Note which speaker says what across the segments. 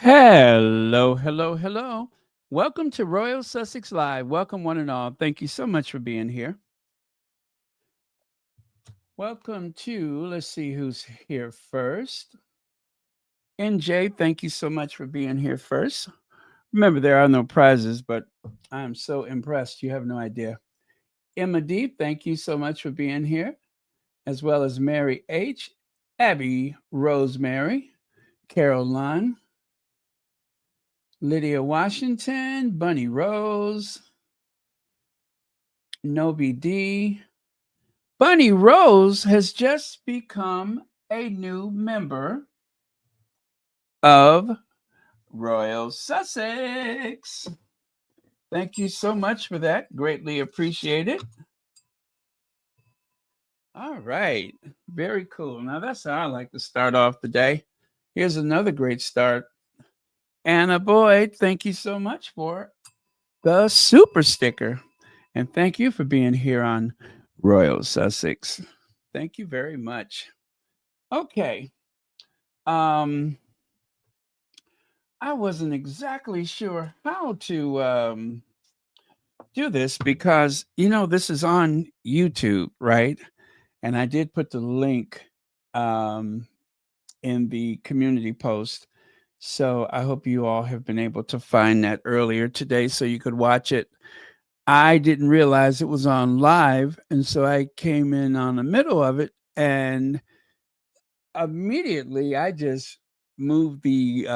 Speaker 1: Hello, hello, hello. Welcome to Royal Sussex Live. Welcome, one and all. Thank you so much for being here. Welcome to, let's see who's here first. NJ, thank you so much for being here first. Remember, there are no prizes, but I'm so impressed. You have no idea. Emma D, thank you so much for being here, as well as Mary H., Abby Rosemary, Caroline, Lydia Washington, Bunny Rose, Nobi D. Bunny Rose has just become a new member of Royal Sussex. Thank you so much for that. Greatly appreciate it. All right. Very cool. Now, that's how I like to start off the day. Here's another great start. Anna Boyd, thank you so much for the super sticker. And thank you for being here on Royal Sussex. Thank you very much. Okay. Um, I wasn't exactly sure how to do this because, this is on YouTube, right? And I did put the link um, in the community post. So I hope you all have been able to find that earlier today so you could watch it. I didn't realize it was on live. And so I came in on the middle of it and immediately I just moved the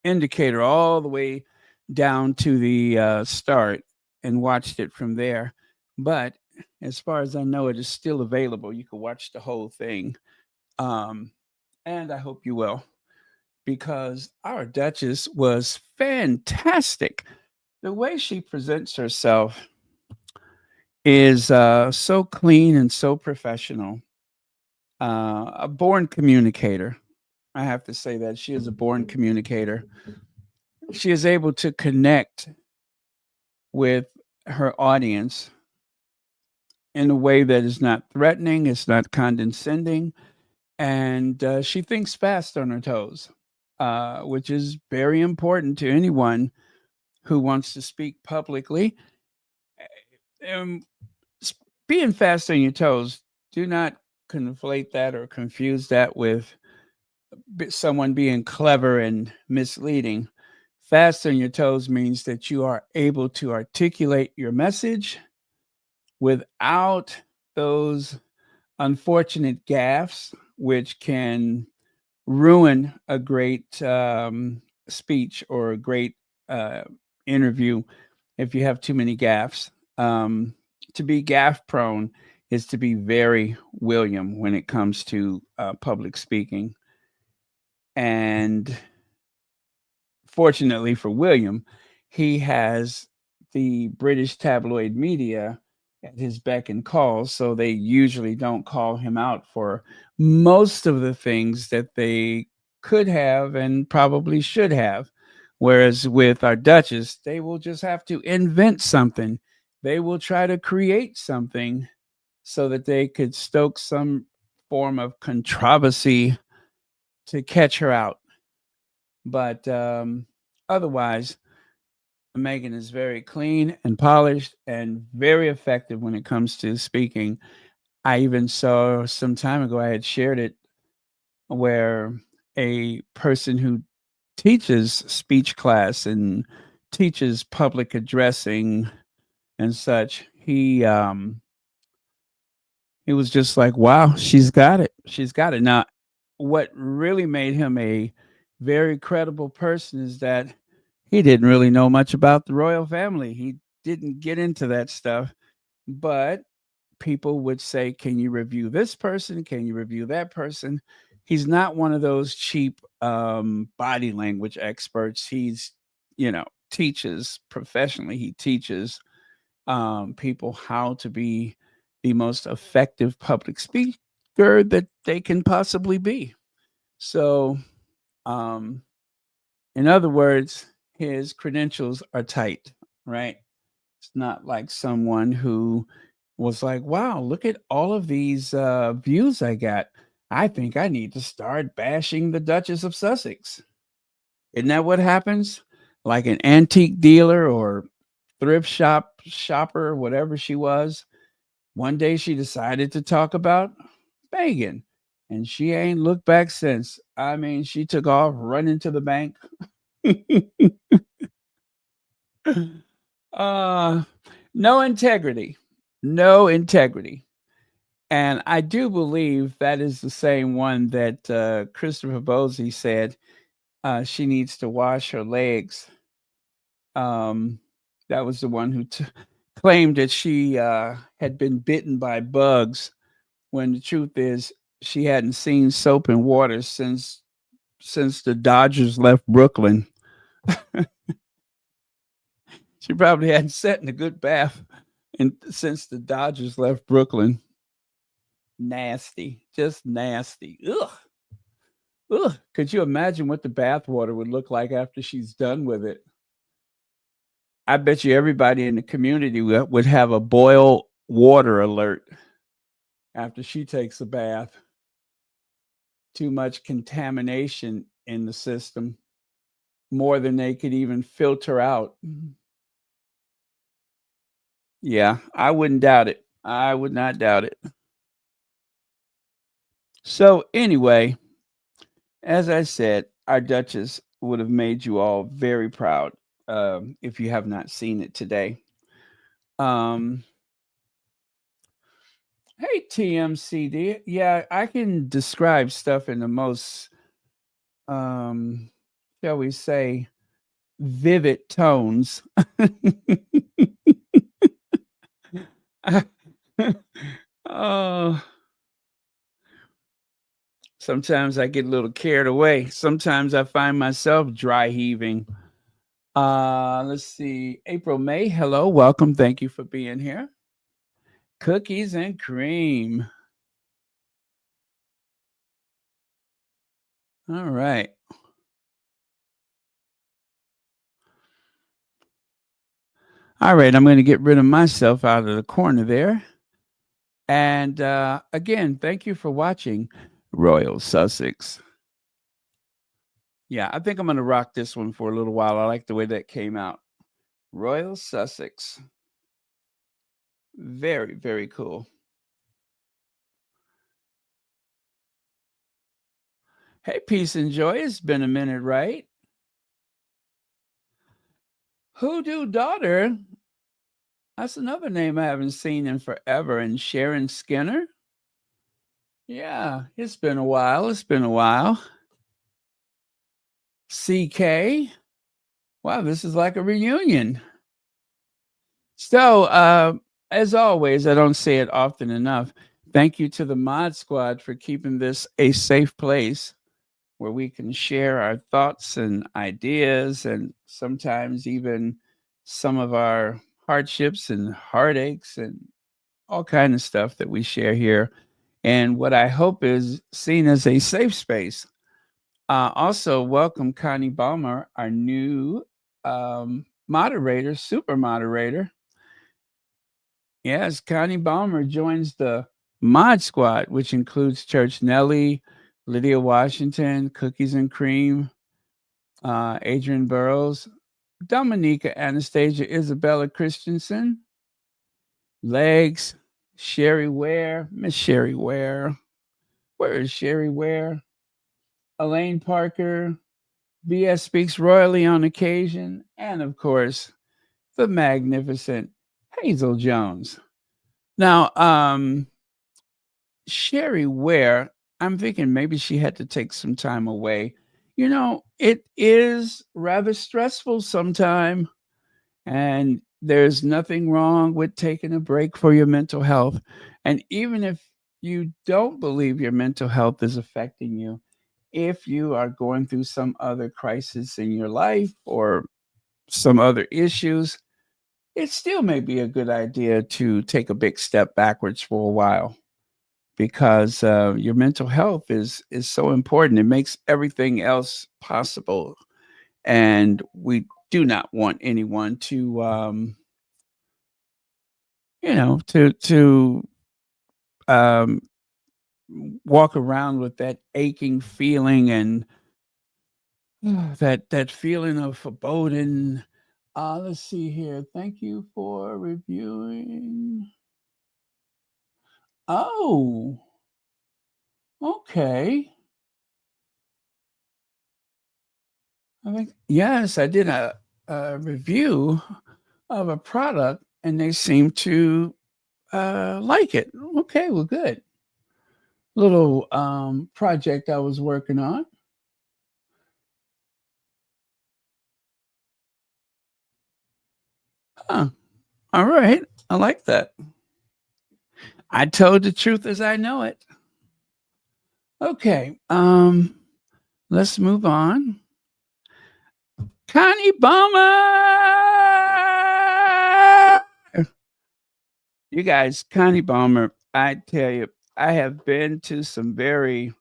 Speaker 1: indicator all the way down to the start and watched it from there. But as far as I know, it is still available. You can watch the whole thing. Um, and I hope you will, because our Duchess was fantastic. The way she presents herself is so clean and so professional. A born communicator. I have to say that she is a born communicator. She is able to connect with her audience in a way that is not threatening, it's not condescending, and she thinks fast on her toes, which is very important to anyone who wants to speak publicly. Um, Being fast on your toes, do not conflate that or confuse that with someone being clever and misleading. Fast on your toes means that you are able to articulate your message without those unfortunate gaffes, which can ruin a great speech or a great uh, interview if you have too many gaffes. To be gaff prone is to be very William when it comes to public speaking. And fortunately for William, he has the British tabloid media at his beck and call, so they usually don't call him out for most of the things that they could have and probably should have. Whereas with our Duchess, they will just have to invent something. They will try to create something so that they could stoke some form of controversy to catch her out. But otherwise, Meghan is very clean and polished and very effective when it comes to speaking. I even saw some time ago, I had shared it, where a person who teaches speech class and teaches public addressing and such, he was just like, wow, she's got it. She's got it. Now, what really made him a very credible person is that he didn't really know much about the royal family. He didn't get into that stuff, but people would say, "Can you review this person? Can you review that person?" He's not one of those cheap body language experts. He's, teaches professionally. He teaches people how to be the most effective public speaker that they can possibly be. So, um, in other words, his credentials are tight, right? It's not like someone who was like, wow, look at all of these views I got. I think I need to start bashing the Duchess of Sussex. Isn't that what happens? Like an antique dealer or thrift shopper, whatever she was. One day she decided to talk about Meghan, and she ain't looked back since. I mean, she took off running to the bank. uh, no integrity. No integrity. And I do believe that is the same one that Christopher Bosey said she needs to wash her legs. Um, that was the one who claimed that she had been bitten by bugs, when the truth is she hadn't seen soap and water since the Dodgers left Brooklyn. She probably hadn't sat in a good bath since the Dodgers left Brooklyn. Nasty, just nasty. Ugh. Ugh. Could you imagine what the bath water would look like after she's done with it? I bet you everybody in the community would have a boil water alert after she takes a bath. Too much contamination in the system, more than they could even filter out. Yeah, I wouldn't doubt it. I would not doubt it. So, anyway, as I said, our Duchess would have made you all very proud if you have not seen it today. Um, hey, TMCD. Yeah, I can describe stuff in the most, um, shall we say, vivid tones. Oh, sometimes I get a little carried away. Sometimes I find myself dry heaving. Let's see. April May, hello, welcome. Thank you for being here. Cookies and cream. All right. All right, I'm going to get rid of myself out of the corner there. And again, thank you for watching Royal Sussex. Yeah, I think I'm going to rock this one for a little while. I like the way that came out. Royal Sussex. Very, very cool. Hey, peace and joy. It's been a minute, right? Hoodoo Daughter. That's another name I haven't seen in forever. And Sharon Skinner. Yeah, it's been a while. It's been a while. CK. Wow, this is like a reunion. So, as always, I don't say it often enough. Thank you to the Mod Squad for keeping this a safe place where we can share our thoughts and ideas, and sometimes even some of our hardships and heartaches and all kind of stuff that we share here. And what I hope is seen as a safe space. Also, welcome Connie Balmer, our new moderator, super moderator. Yes, Connie Balmer joins the Mod Squad, which includes Church Nelly, Lydia Washington, Cookies and Cream, Adrian Burrows, Dominica Anastasia Isabella Christensen, Legs, Sherry Ware, Miss Sherry Ware. Where is Sherry Ware? Elaine Parker, BS Speaks Royally on Occasion, and of course, the magnificent Hazel Jones. Now, Sherry Ware, I'm thinking maybe she had to take some time away. You know, it is rather stressful sometime, and there's nothing wrong with taking a break for your mental health. And even if you don't believe your mental health is affecting you, if you are going through some other crisis in your life or some other issues, it still may be a good idea to take a big step backwards for a while, because your mental health is so important. It makes everything else possible, and we do not want anyone to to um, walk around with that aching feeling and that feeling of foreboding. Let's see here. Thank you for reviewing. Oh, okay. I think yes, I did a review of a product, and they seem to like it. Okay, well, good. Little project I was working on. Huh. All right, I like that. I told the truth as I know it. Okay, let's move on. Connie Bomber! You guys, Connie Bomber, I tell you, I have been to some very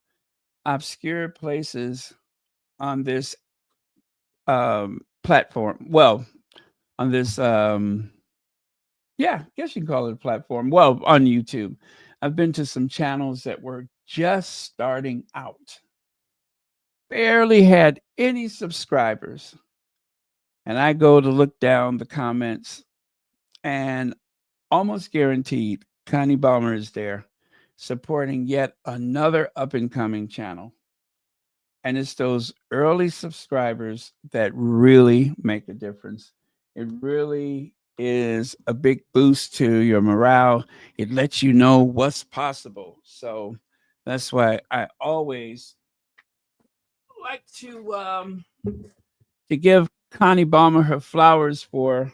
Speaker 1: obscure places on this platform. Well, on this yeah, I guess you can call it a platform. Well, on YouTube. I've been to some channels that were just starting out. Barely had any subscribers. And I go to look down the comments and almost guaranteed Connie Balmer is there supporting yet another up and coming channel. And it's those early subscribers that really make a difference. It really is a big boost to your morale. It lets you know what's possible. So that's why I always like to give Connie Balmer her flowers for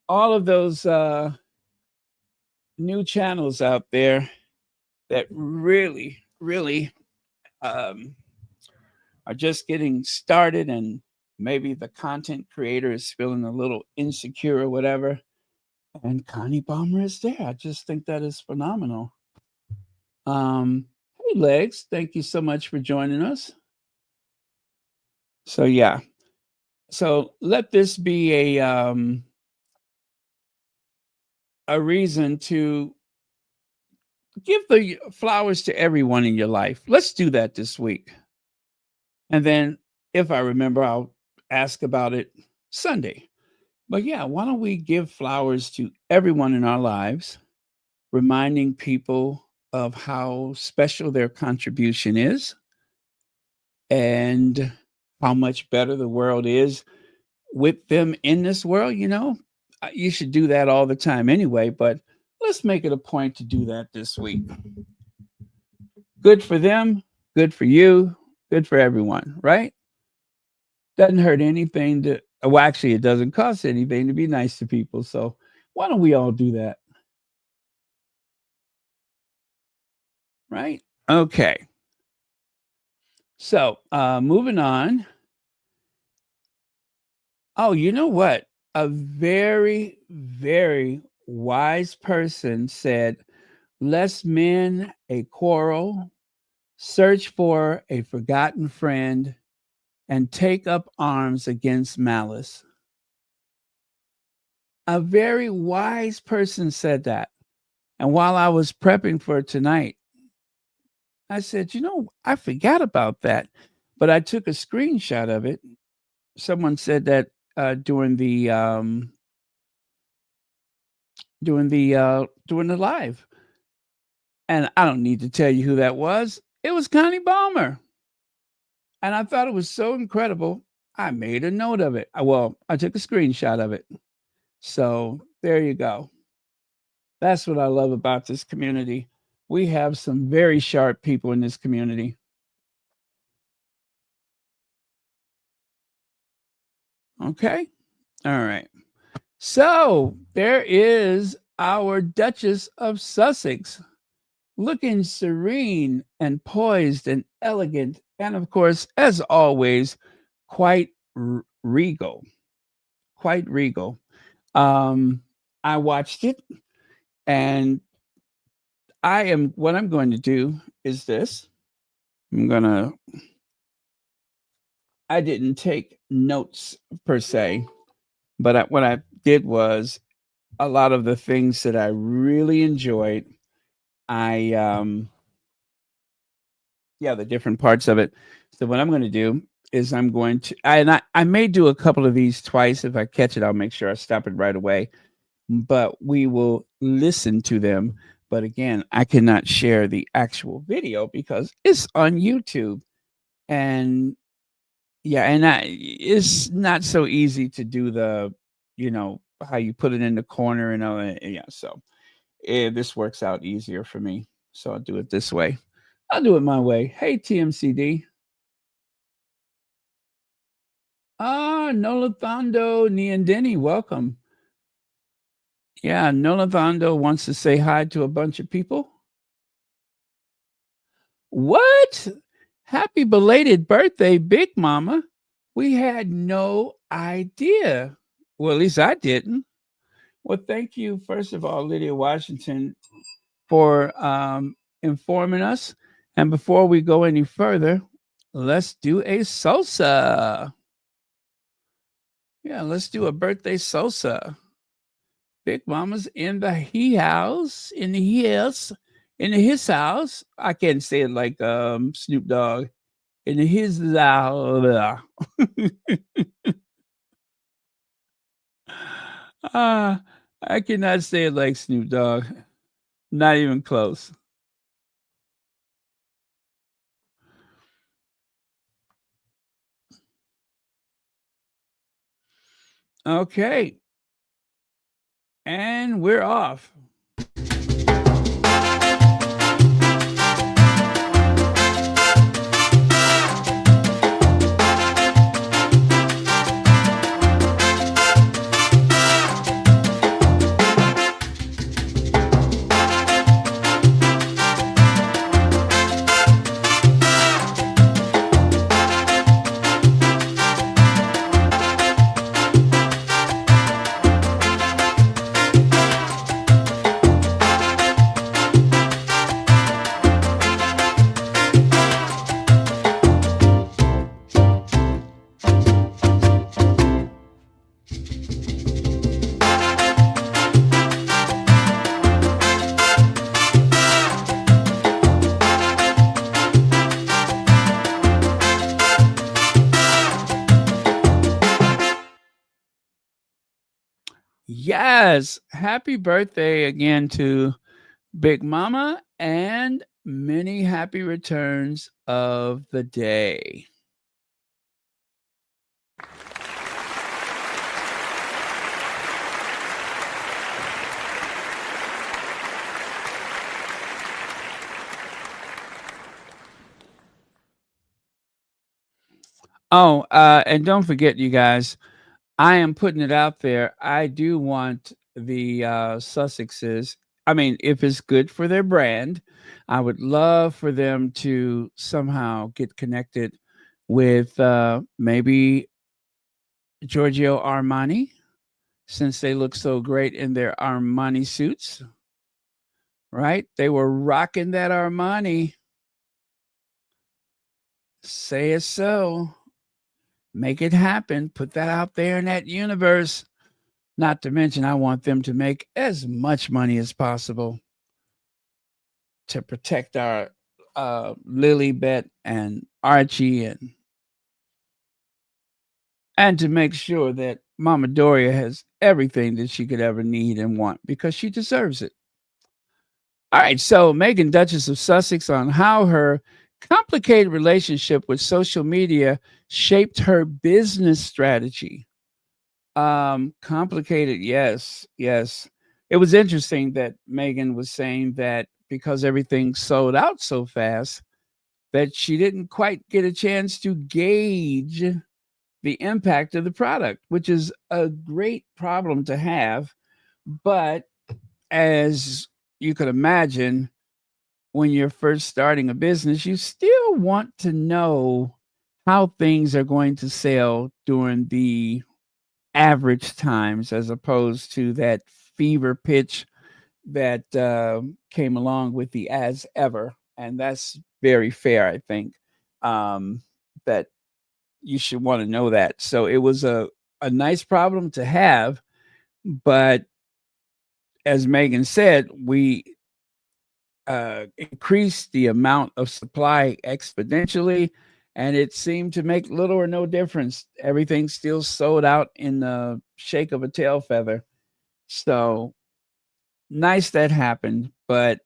Speaker 1: all of those new channels out there that really um, are just getting started, and maybe the content creator is feeling a little insecure or whatever. And Connie Balmer is there. I just think that is phenomenal. Hey, Legs, thank you so much for joining us. So, yeah. So let this be a reason to give the flowers to everyone in your life. Let's do that this week. And then, if I remember, I'll ask about it Sunday. But yeah, why don't we give flowers to everyone in our lives, reminding people of how special their contribution is and how much better the world is with them in this world? You should do that all the time anyway, but let's make it a point to do that this week. Good for them, good for you, good for everyone, right? Doesn't hurt anything to, well, actually, it doesn't cost anything to be nice to people. So why don't we all do that? Right? Okay. So moving on. Oh, you know what? A very wise person said, less men a quarrel, search for a forgotten friend, and take up arms against malice. A very wise person said that. And while I was prepping for tonight, I said, I forgot about that. But I took a screenshot of it. Someone said that during the live. And I don't need to tell you who that was. It was Connie Balmer. And I thought it was so incredible. I made a note of it. Well, I took a screenshot of it. So there you go. That's what I love about this community. We have some very sharp people in this community. Okay. All right. So there is our Duchess of Sussex, looking serene and poised and elegant, and of course, as always, quite regal. Quite regal. I watched it, and what I'm going to do is this. I'm gonna. I didn't take notes per se, but what I did was a lot of the things that I really enjoyed. I Yeah, the different parts of it. So what I'm going to do is I'm going to I may do a couple of these twice. If I catch it, I'll make sure I stop it right away. But we will listen to them. But again, I cannot share the actual video because it's on YouTube. And yeah, and it's not so easy to do how you put it in the corner and all that. Yeah, so this works out easier for me. So I'll do it this way. I'll do it my way. Hey, TMCD. Nolathando Niandeni, welcome. Yeah, Nolathando wants to say hi to a bunch of people. What? Happy belated birthday, Big Mama. We had no idea. Well, at least I didn't. Well, thank you, first of all, Lydia Washington, for informing us. And before we go any further, let's do a salsa. Yeah, let's do a birthday salsa. Big Mama's in the he house, in his house. I can't say it like Snoop Dogg. In his house. Ah, I cannot say it like Snoop Dogg. Not even close. Okay. And we're off. Yes. Happy birthday again to Big Mama and many happy returns of the day. Oh, and don't forget, you guys, I am putting it out there. I do want the Sussexes. I mean, if it's good for their brand, I would love for them to somehow get connected with maybe Giorgio Armani, since they look so great in their Armani suits, right? They were rocking that Armani. Say it so. Make it happen. Put that out there in that universe. Not to mention, I want them to make as much money as possible to protect our Lilybet and Archie, and to make sure that Mama Doria has everything that she could ever need and want because she deserves it. All right, so Meghan, Duchess of Sussex, on how her complicated relationship with social media shaped her business strategy. Complicated, yes, yes. It was interesting that Meghan was saying that because everything sold out so fast, that she didn't quite get a chance to gauge the impact of the product, which is a great problem to have. But as you could imagine, when you're first starting a business, you still want to know how things are going to sell during the average times as opposed to that fever pitch that came along with the as ever. And that's very fair, I think, that you should want to know that. So it was a nice problem to have. But as Meghan said, we increased the amount of supply exponentially, and it seemed to make little or no difference. Everything still sold out in the shake of a tail feather. So nice that happened, but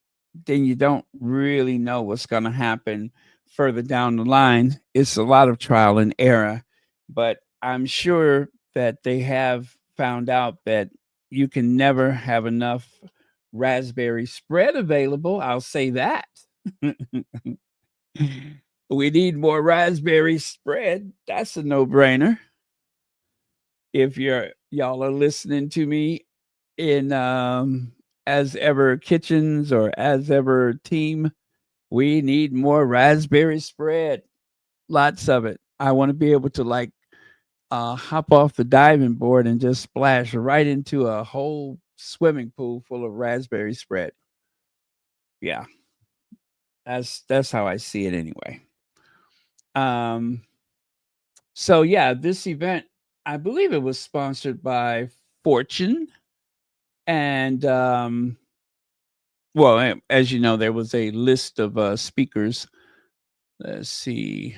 Speaker 1: then you don't really know what's going to happen further down the line. It's a lot of trial and error, but I'm sure that they have found out that you can never have enough raspberry spread available. I'll say that. We need more raspberry spread. That's a no-brainer. If y'all are listening to me in as ever kitchens or as ever team, we need more raspberry spread. Lots of it. I want to be able to like hop off the diving board and just splash right into a whole swimming pool full of raspberry spread. Yeah, that's how I see it anyway. Um, so yeah, this event, I believe it was sponsored by Fortune, and well, as you know, there was a list of speakers. Let's see.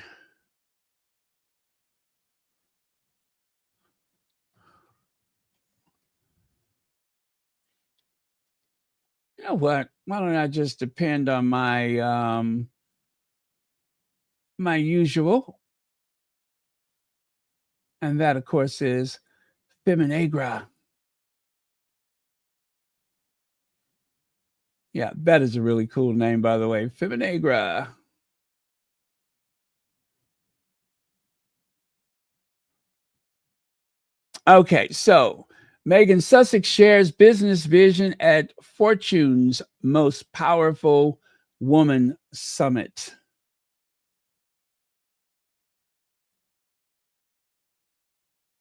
Speaker 1: You know what? Why don't I just depend on my my usual, and that of course is Feminagra. Yeah, that is a really cool name, by the way, Feminagra. Okay, so Meghan Sussex shares business vision at Fortune's Most Powerful Woman Summit.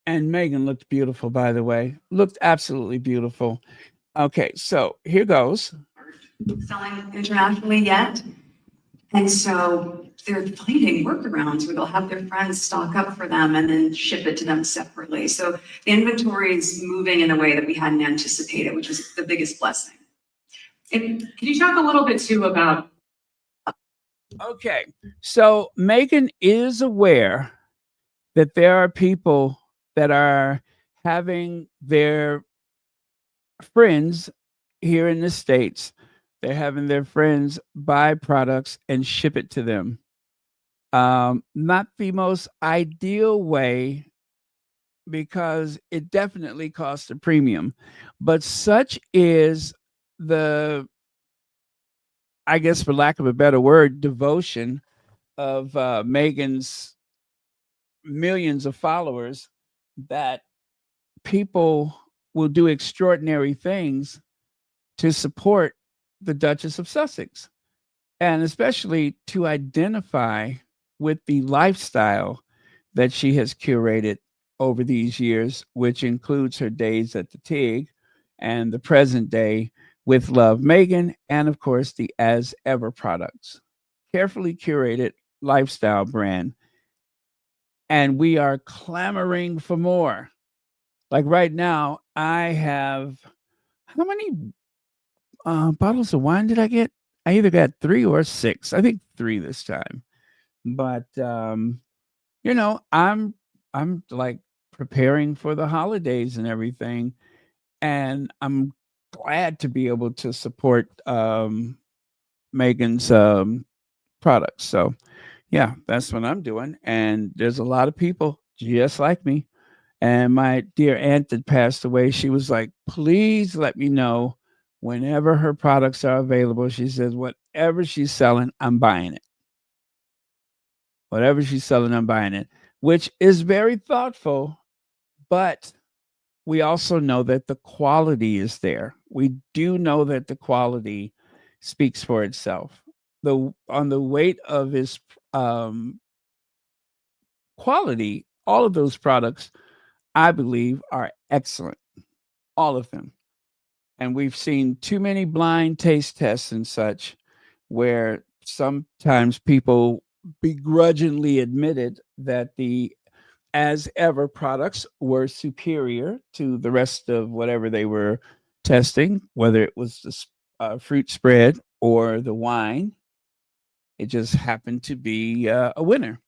Speaker 1: And Meghan looked beautiful, by the way. Looked absolutely beautiful. Okay, so here goes.
Speaker 2: Selling internationally yet. And so they're finding workarounds where they'll have their friends stock up for them and then ship it to them separately. So the inventory is moving in a way that we hadn't anticipated, which is the biggest blessing. And can you talk a little bit too about?
Speaker 1: Okay, so Meghan is aware that there are people that are having their friends here in the States, they're having their friends buy products and ship it to them. Not the most ideal way because it definitely costs a premium, but such is the, I guess, for lack of a better word, devotion of Megan's millions of followers that people will do extraordinary things to support the Duchess of Sussex, and especially to identify with the lifestyle that she has curated over these years, which includes her days at the TIG and the present day with Love Meghan, and of course the As Ever products. Carefully curated lifestyle brand. And we are clamoring for more. Like right now, I have how many bottles of wine did I get? I either got 3 or 6. I think 3 this time. But I'm like preparing for the holidays and everything, and I'm glad to be able to support Megan's products. So, yeah, that's what I'm doing, and there's a lot of people just like me. And my dear aunt that passed away, she was like, please let me know whenever her products are available. She says, whatever she's selling, I'm buying it. Whatever she's selling, I'm buying it, which is very thoughtful. But we also know that the quality is there. We do know that the quality speaks for itself. On the weight of his um, quality, all of those products, I believe, are excellent. All of them. And we've seen too many blind taste tests and such where sometimes people begrudgingly admitted that the As Ever products were superior to the rest of whatever they were testing, whether it was the fruit spread or the wine. It just happened to be a winner.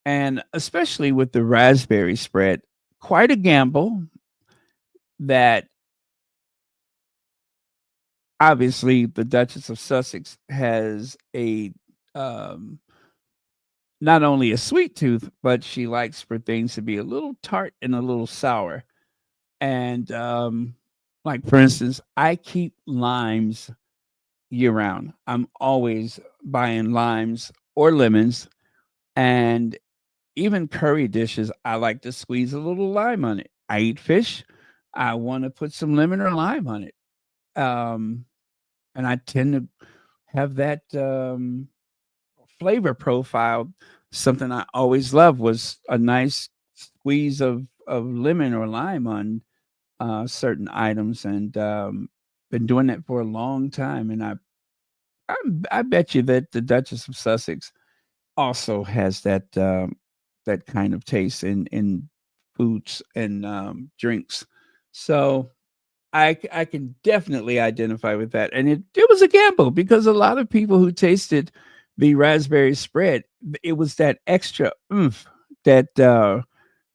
Speaker 1: And especially with the raspberry spread, quite a gamble that obviously the Duchess of Sussex has a um, not only a sweet tooth, but she likes for things to be a little tart and a little sour. And like for instance, I keep limes year round. I'm always buying limes or lemons, and even curry dishes. I like to squeeze a little lime on it. I eat fish. I want to put some lemon or lime on it. Um, and I tend to have that flavor profile. Something I always loved was a nice squeeze of lemon or lime on certain items, and been doing that for a long time. And I, I bet you that the Duchess of Sussex also has that kind of taste in foods and drinks. So I can definitely identify with that. And it was a gamble because a lot of people who tasted the raspberry spread, it was that extra oomph that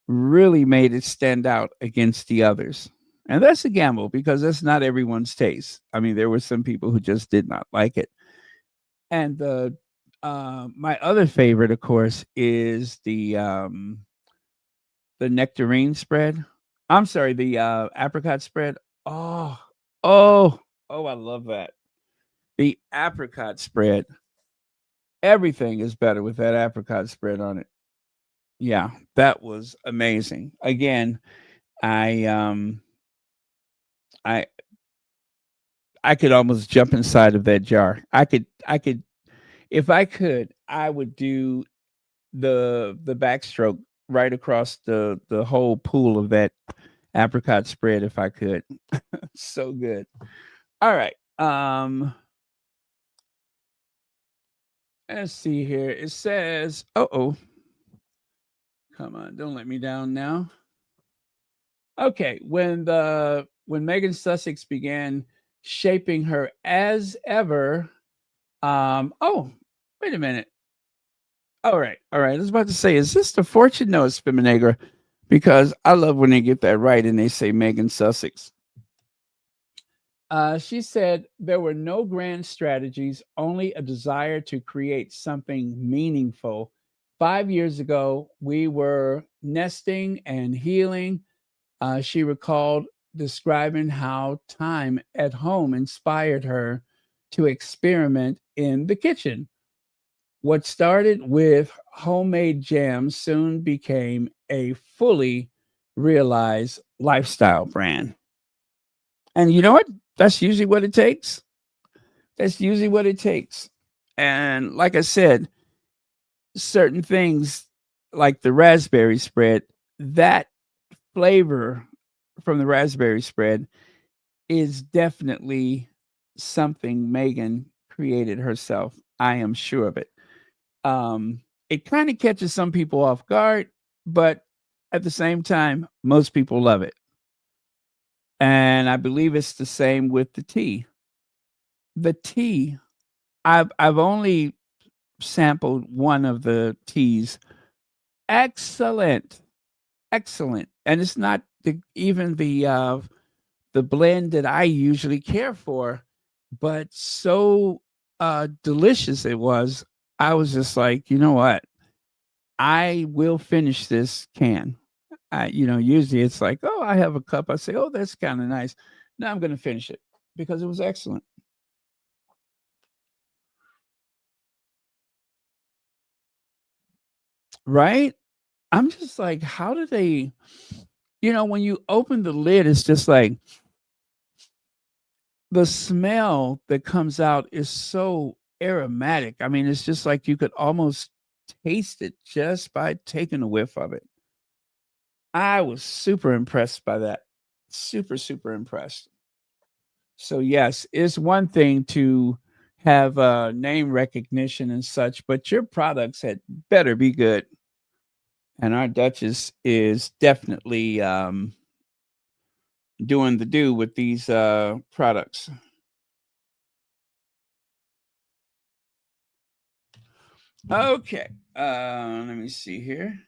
Speaker 1: really made it stand out against the others. And that's a gamble because that's not everyone's taste. I mean, there were some people who just did not like it. And the my other favorite, of course, is the nectarine spread. I'm sorry, the apricot spread. Oh, oh, oh! I love that. The apricot spread. Everything is better with that apricot spread on it. Yeah, that was amazing. Again, I um I I could almost jump inside of that jar. I could if I could, I would do the backstroke right across the whole pool of that apricot spread if I could. So good. All right. Let's see here. It says, oh, come on, don't let me down now. Okay, when Megan Sussex began shaping her as ever, oh, wait a minute. All right. I was about to say, is this the fortune? No, it's Feminagra, because I love when they get that right and they say Megan Sussex. She said there were no grand strategies, only a desire to create something meaningful. 5 years ago, we were nesting and healing. She recalled describing how time at home inspired her to experiment in the kitchen. What started with homemade jams soon became a fully realized lifestyle brand. And you know what? That's usually what it takes. That's usually what it takes. And like I said, certain things like the raspberry spread, that flavor from the raspberry spread is definitely something Megan created herself. I am sure of it. It kind of catches some people off guard, but at the same time, most people love it. And I believe it's the same with the tea. The tea, I've only sampled one of the teas. Excellent, excellent, and it's not even the blend that I usually care for, but so delicious it was. I was just like, you know what? I will finish this can. Usually it's like, oh, I have a cup. I say, oh, that's kind of nice. Now I'm going to finish it because it was excellent, right? I'm just like, how do they, when you open the lid, it's just like the smell that comes out is so aromatic. I mean, it's just like you could almost taste it just by taking a whiff of it. I was super impressed by that. Super, super impressed. So yes, it's one thing to have name recognition and such, but your products had better be good. And our Duchess is definitely doing the do with these products. Okay. Let me see here.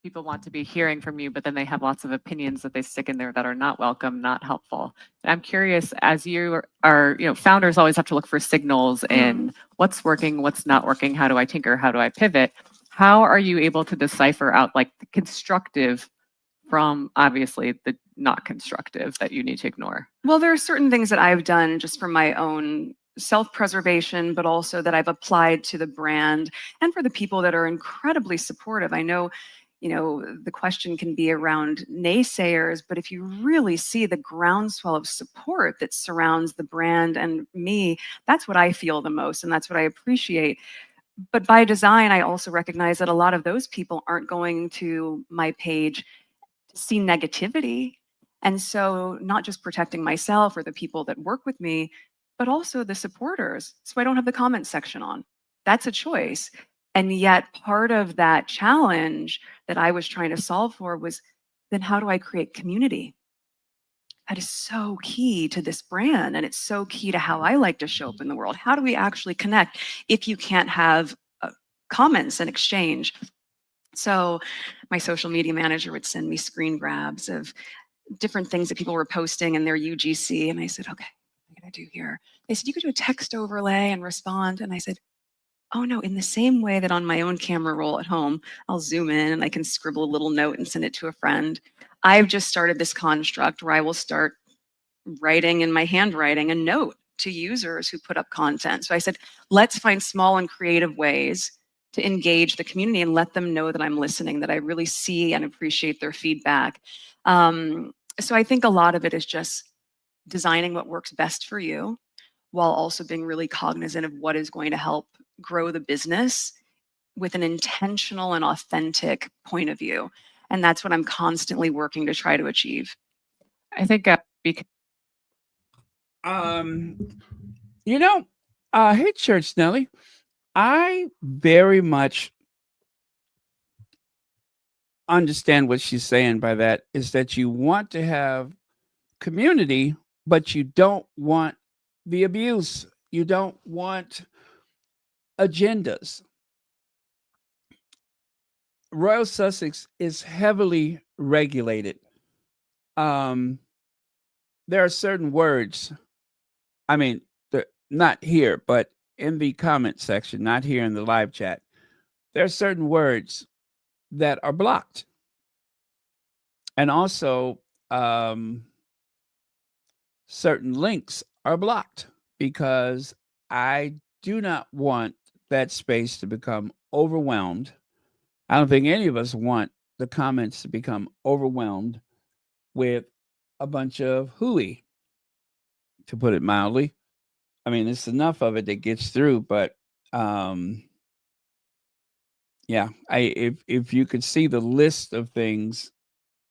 Speaker 3: People want to be hearing from you, but then they have lots of opinions that they stick in there that are not welcome, not helpful. I'm curious, as you are, founders always have to look for signals in what's working, what's not working, how do I tinker, how do I pivot? How are you able to decipher out like the constructive from obviously the not constructive that you need to ignore?
Speaker 2: Well, there are certain things that I've done just for my own self-preservation, but also that I've applied to the brand and for the people that are incredibly supportive. I know, the question can be around naysayers, but if you really see the groundswell of support that surrounds the brand and me, that's what I feel the most and that's what I appreciate. But by design, I also recognize that a lot of those people aren't going to my page to see negativity. And so, not just protecting myself or the people that work with me, but also the supporters. So, I don't have the comment section on. That's a choice. And yet, part of that challenge that I was trying to solve for was then how do I create community? That is so key to this brand. And it's so key to how I like to show up in the world. How do we actually connect if you can't have comments and exchange? So my social media manager would send me screen grabs of different things that people were posting in their UGC. And I said, okay, what am I going to do here? They said, you could do a text overlay and respond. And I said, oh no, in the same way that on my own camera roll at home, I'll zoom in and I can scribble a little note and send it to a friend. I've just started this construct where I will start writing in my handwriting a note to users who put up content. So I said, let's find small and creative ways to engage the community and let them know that I'm listening, that I really see and appreciate their feedback. So I think a lot of it is just designing what works best for you while also being really cognizant of what is going to help grow the business with an intentional and authentic point of view. And that's what I'm constantly working to try to achieve.
Speaker 3: I think because
Speaker 1: Um, you know, hey, Church Nelly, I very much understand what she's saying by that is that you want to have community, but you don't want the abuse. You don't want agendas. Royal Sussex is heavily regulated. Um, there are certain words. I mean, not here, but in the comment section, not here in the live chat. There are certain words that are blocked, and also certain links are blocked because I do not want that space to become overwhelmed. I don't think any of us want the comments to become overwhelmed with a bunch of hooey, to put it mildly. I mean, it's enough of it that gets through, but um, yeah, if you could see the list of things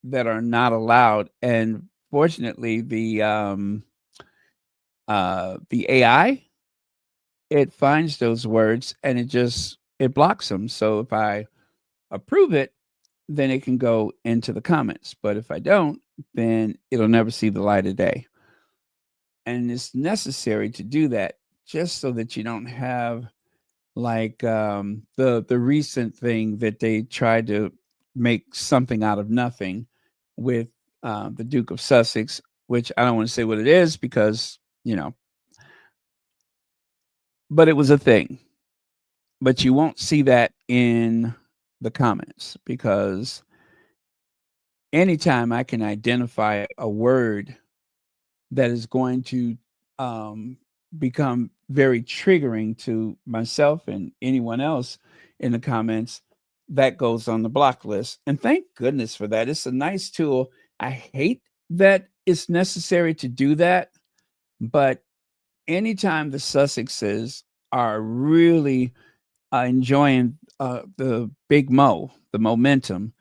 Speaker 1: that are not allowed, and fortunately, the AI, it finds those words and it blocks them. So if I approve it, then it can go into the comments. But if I don't, then it'll never see the light of day. And it's necessary to do that just so that you don't have like the recent thing that they tried to make something out of nothing with the Duke of Sussex, which I don't want to say what it is because but it was a thing. But you won't see that in the comments because anytime I can identify a word that is going to um, become very triggering to myself and anyone else in the comments, that goes on the block list. And thank goodness for that. It's a nice tool. I hate that it's necessary to do that, but anytime the Sussexes are really enjoying the big the momentum,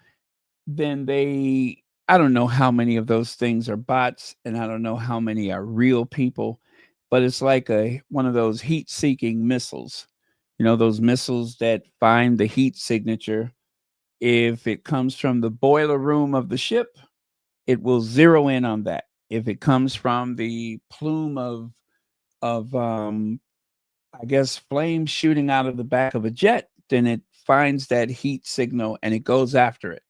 Speaker 1: then I don't know how many of those things are bots and I don't know how many are real people, but it's like one of those heat seeking missiles. You know, those missiles that find the heat signature. If it comes from the boiler room of the ship, it will zero in on that. If it comes from the plume of I guess, flames shooting out of the back of a jet, then it finds that heat signal and it goes after it.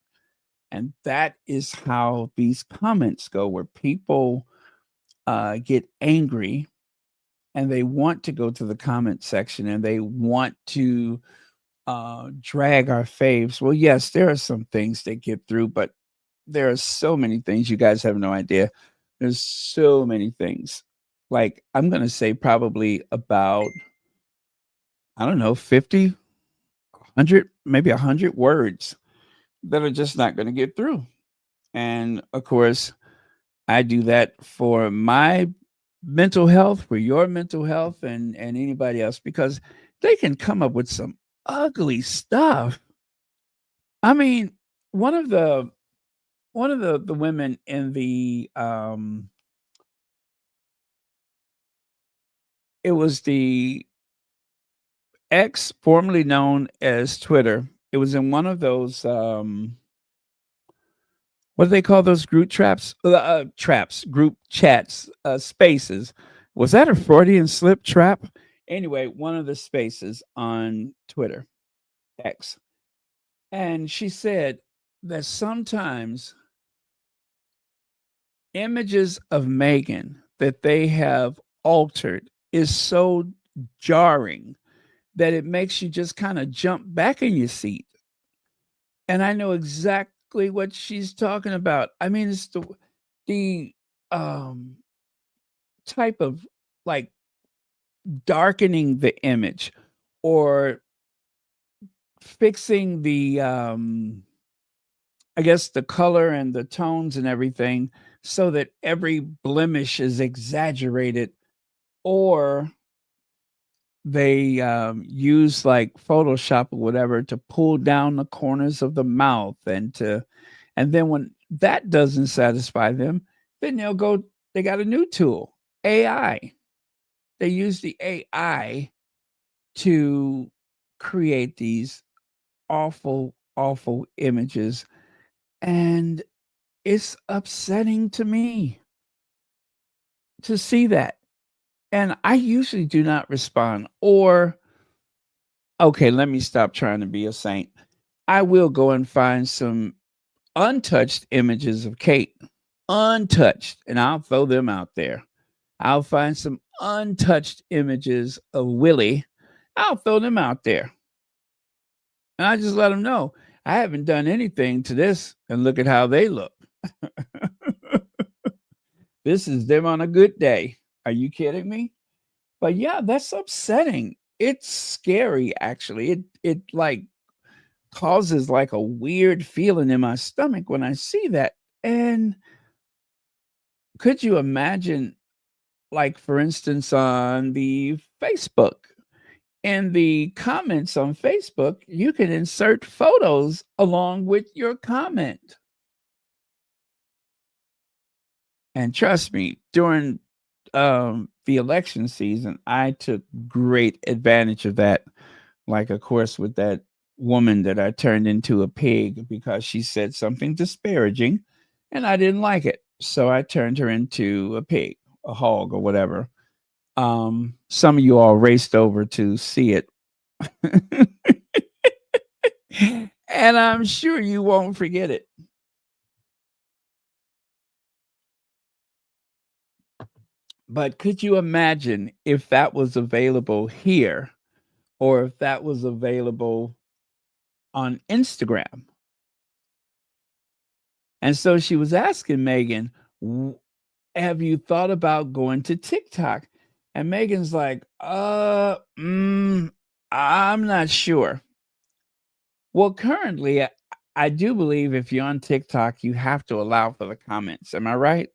Speaker 1: And that is how these comments go, where people get angry and they want to go to the comment section and they want to drag our faves. Well, yes, there are some things that get through, but there are so many things you guys have no idea. There's so many things. Like, I'm going to say probably about, I don't know, 50, 100, maybe 100 words that are just not going to get through. And of course, I do that for my mental health, for your mental health, and anybody else, because they can come up with some ugly stuff. I mean, one of the the women in the it was the X, formerly known as Twitter. It was in one of those what do they call those group traps, group chats, spaces. Was that a Freudian slip trap? Anyway, one of the spaces on Twitter, X. And she said that sometimes images of Meghan that they have altered is so jarring that it makes you just kind of jump back in your seat. And I know exactly what she's talking about. I mean, it's the um type of, like, darkening the image or fixing the I guess the color and the tones and everything so that every blemish is exaggerated, or they use like Photoshop or whatever to pull down the corners of the mouth, and then when that doesn't satisfy them, then they got a new tool, AI. They use the AI to create these awful, awful images. And it's upsetting to me to see that. And I usually do not respond. Or, okay, let me stop trying to be a saint. I will go and find some untouched images of Kate, untouched, and I'll throw them out there. I'll find some untouched images of Willie. I'll throw them out there. And I just let them know I haven't done anything to this, and look at how they look. This is them on a good day. Are you kidding me? But yeah, that's upsetting. It's scary, actually. It like causes like a weird feeling in my stomach when I see that. And could you imagine, like, for instance, on the Facebook, in the comments on Facebook, you can insert photos along with your comment. And trust me, during the election season, I took great advantage of that. Like, of course, with that woman that I turned into a pig because she said something disparaging and I didn't like it. So I turned her into a pig, a hog, or whatever. Some of you all raced over to see it. And I'm sure you won't forget it. But could you imagine if that was available here, or if that was available on Instagram? And so she was asking Meghan, have you thought about going to TikTok? And Meghan's like, I'm not sure. Well, currently, I do believe if you're on TikTok, you have to allow for the comments. Am I right?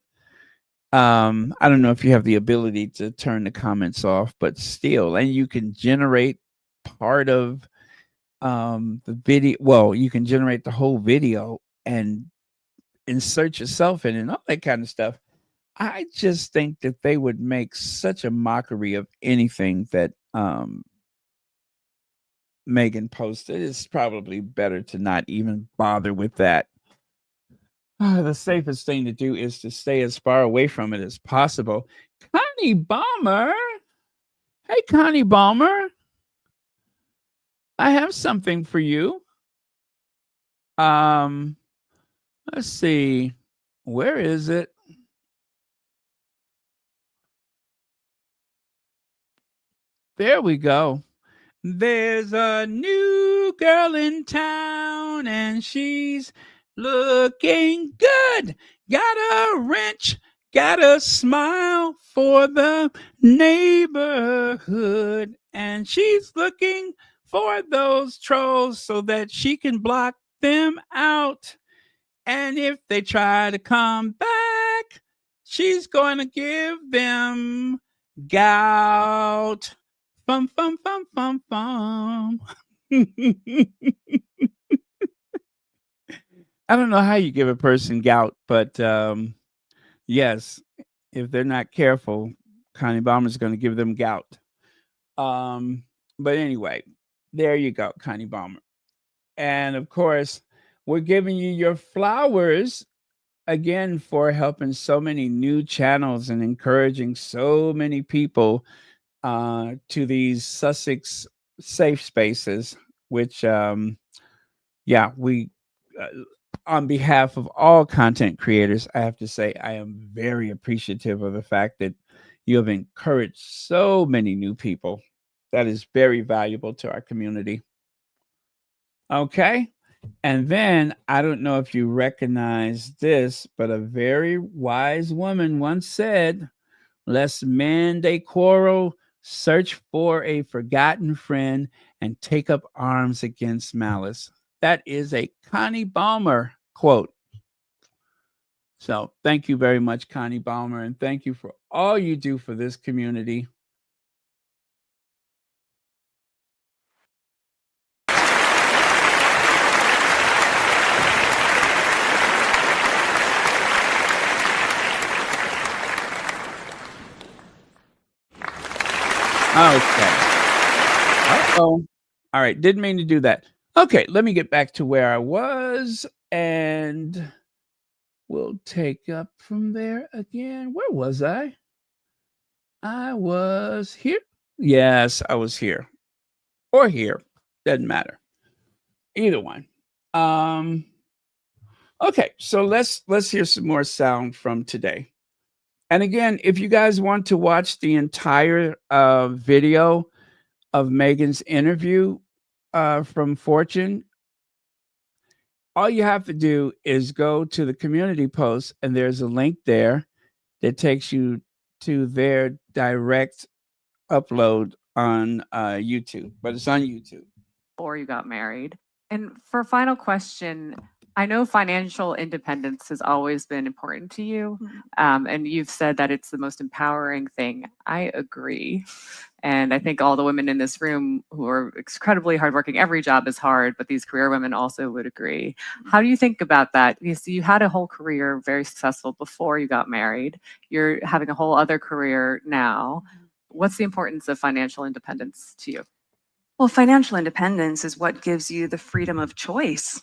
Speaker 1: I don't know if you have the ability to turn the comments off, but still, and you can generate part of the video. Well, you can generate the whole video and insert yourself in and all that kind of stuff. I just think that they would make such a mockery of anything that Meghan posted. It's probably better to not even bother with that. The safest thing to do is to stay as far away from it as possible. Connie Bomber, Hey, Connie Balmer, I have something for you. Um, let's see. Where is it? There we go. There's a new girl in town and she's looking good. Got a wrench, got a smile for the neighborhood. And she's looking for those trolls so that she can block them out. And if they try to come back, she's going to give them gout. Fum, fum, fum, fum, fum. I don't know how you give a person gout, but yes, if they're not careful, Connie Balmer's going to give them gout. Um, but anyway, there you go, Connie Balmer. And of course, we're giving you your flowers again for helping so many new channels and encouraging so many people to these Sussex safe spaces, which, yeah, we, uh, on behalf of all content creators, I have to say I am very appreciative of the fact that you have encouraged so many new people. That is very valuable to our community. Okay. And then I don't know if you recognize this, but a very wise woman once said, lest men they quarrel, search for a forgotten friend, and take up arms against malice. That is a Connie Balmer quote. So thank you very much, Connie Balmer, and thank you for all you do for this community. Okay. Uh-oh. All right. Didn't mean to do that. Okay. Let me get back to where I was and we'll take up from there again. Where was I? I was here. Yes, I was here or here. Doesn't matter. Either one. Um, okay. So let's hear some more sound from today. And again, if you guys want to watch the entire video of Meghan's interview from Fortune, all you have to do is go to the community post, and there's a link there that takes you to their direct upload on YouTube, but it's on YouTube.
Speaker 3: Before you got married. And for a final question, I know financial independence has always been important to you. And you've said that it's the most empowering thing. I agree. And I think all the women in this room who are incredibly hardworking, every job is hard, but these career women also would agree. How do you think about that? You had a whole career, very successful before you got married. You're having a whole other career now. What's the importance of financial independence to you?
Speaker 2: Well, financial independence is what gives you the freedom of choice.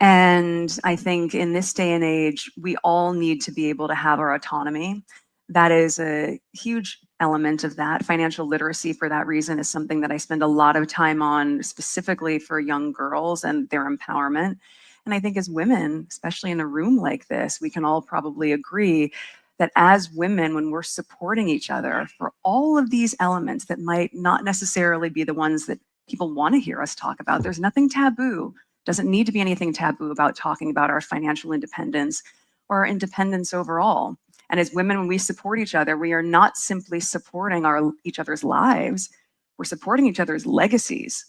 Speaker 2: And I think in this day and age, we all need to be able to have our autonomy. That is a huge element of that. Financial literacy, for that reason, is something that I spend a lot of time on, specifically for young girls and their empowerment. And I think as women, especially in a room like this, we can all probably agree that as women, when we're supporting each other for all of these elements that might not necessarily be the ones that people want to hear us talk about, there's nothing taboo. Doesn't need to be anything taboo about talking about our financial independence or our independence overall. And as women, when we support each other, we are not simply supporting each other's lives, we're supporting each other's legacies.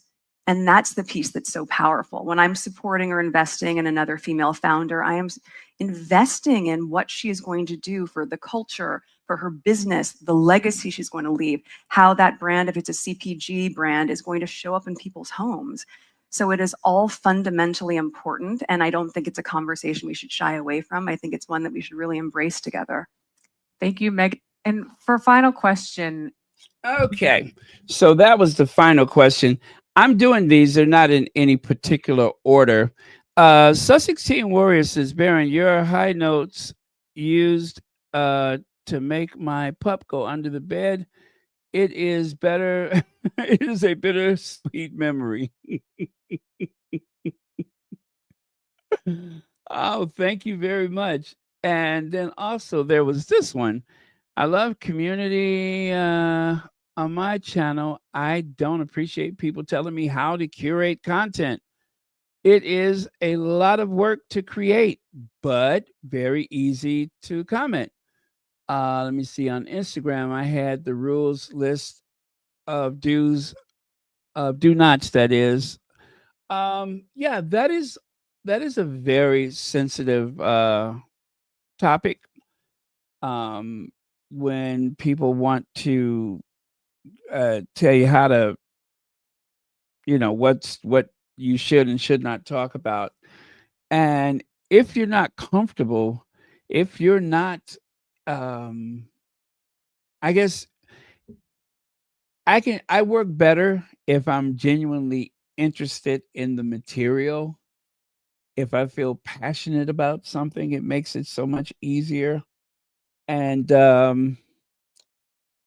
Speaker 2: And that's the piece that's so powerful. When I'm supporting or investing in another female founder, I am investing in what she is going to do for the culture, for her business, the legacy she's going to leave, how that brand, if it's a CPG brand, is going to show up in people's homes. So it is all fundamentally important. And I don't think it's a conversation we should shy away from. I think it's one that we should really embrace together.
Speaker 3: Thank you, Meg. And for a final question.
Speaker 1: Okay. So that was the final question. I'm doing these. They're not in any particular order. Sussex Teen Warrior says, Baron, your high notes used to make my pup go under the bed It is better. It is a bittersweet memory. Oh, thank you very much. And then also there was this one. I love community on my channel. I don't appreciate people telling me how to curate content. It is a lot of work to create, but very easy to comment. Let me see. On Instagram, I had the rules list of do nots. That is, yeah, that is a very sensitive topic. Um, when people want to tell you how to, what you should and should not talk about, and if you're not comfortable, if you're not, um, I guess I work better if I'm genuinely interested in the material. If I feel passionate about something, it makes it so much easier. And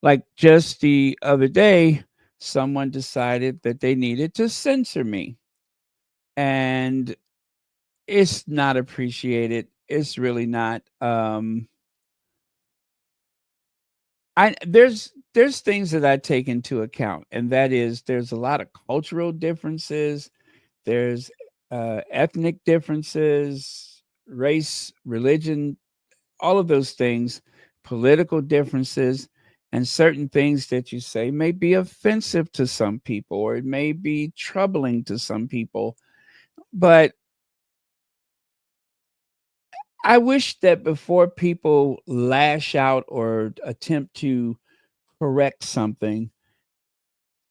Speaker 1: like just the other day, someone decided that they needed to censor me, and it's not appreciated. It's really not. I there's things that I take into account, and that is there's a lot of cultural differences. There's ethnic differences, race, religion, all of those things, political differences, and certain things that you say may be offensive to some people or it may be troubling to some people. But I wish that before people lash out or attempt to correct something,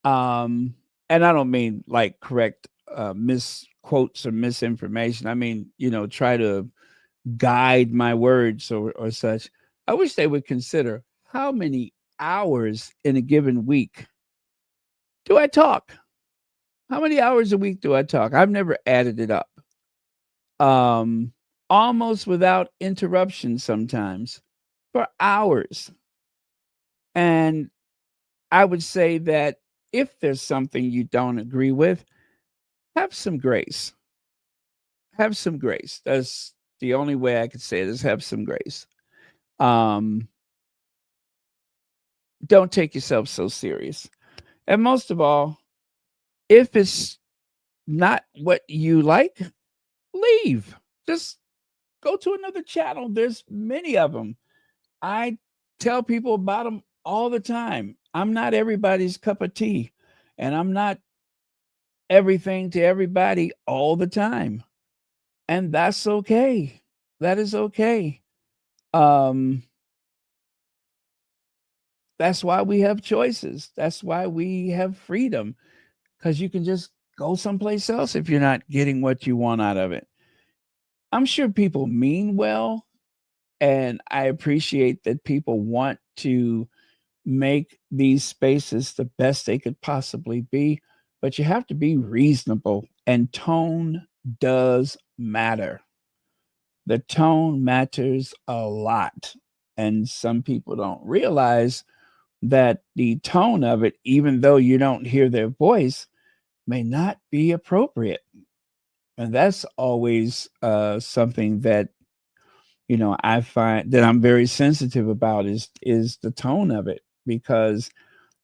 Speaker 1: um, and I don't mean like correct misquotes or misinformation. I mean, try to guide my words or such. I wish they would consider how many hours in a given week do I talk? How many hours a week do I talk? I've never added it up. Um, Almost without interruption sometimes for hours. And I would say that if there's something you don't agree with, have some grace. Have some grace. That's the only way I could say it is have some grace. Um, don't take yourself so serious. And most of all, if it's not what you like, leave. Just go to another channel. There's many of them. I tell people about them all the time. I'm not everybody's cup of tea, and I'm not everything to everybody all the time. And that's okay. That is okay. Um, that's why we have choices. That's why we have freedom, because you can just go someplace else if you're not getting what you want out of it. I'm sure people mean well, and I appreciate that people want to make these spaces the best they could possibly be, but you have to be reasonable, and tone does matter. The tone matters a lot, and some people don't realize that the tone of it, even though you don't hear their voice, may not be appropriate. And that's always something that I find that I'm very sensitive about is the tone of it, because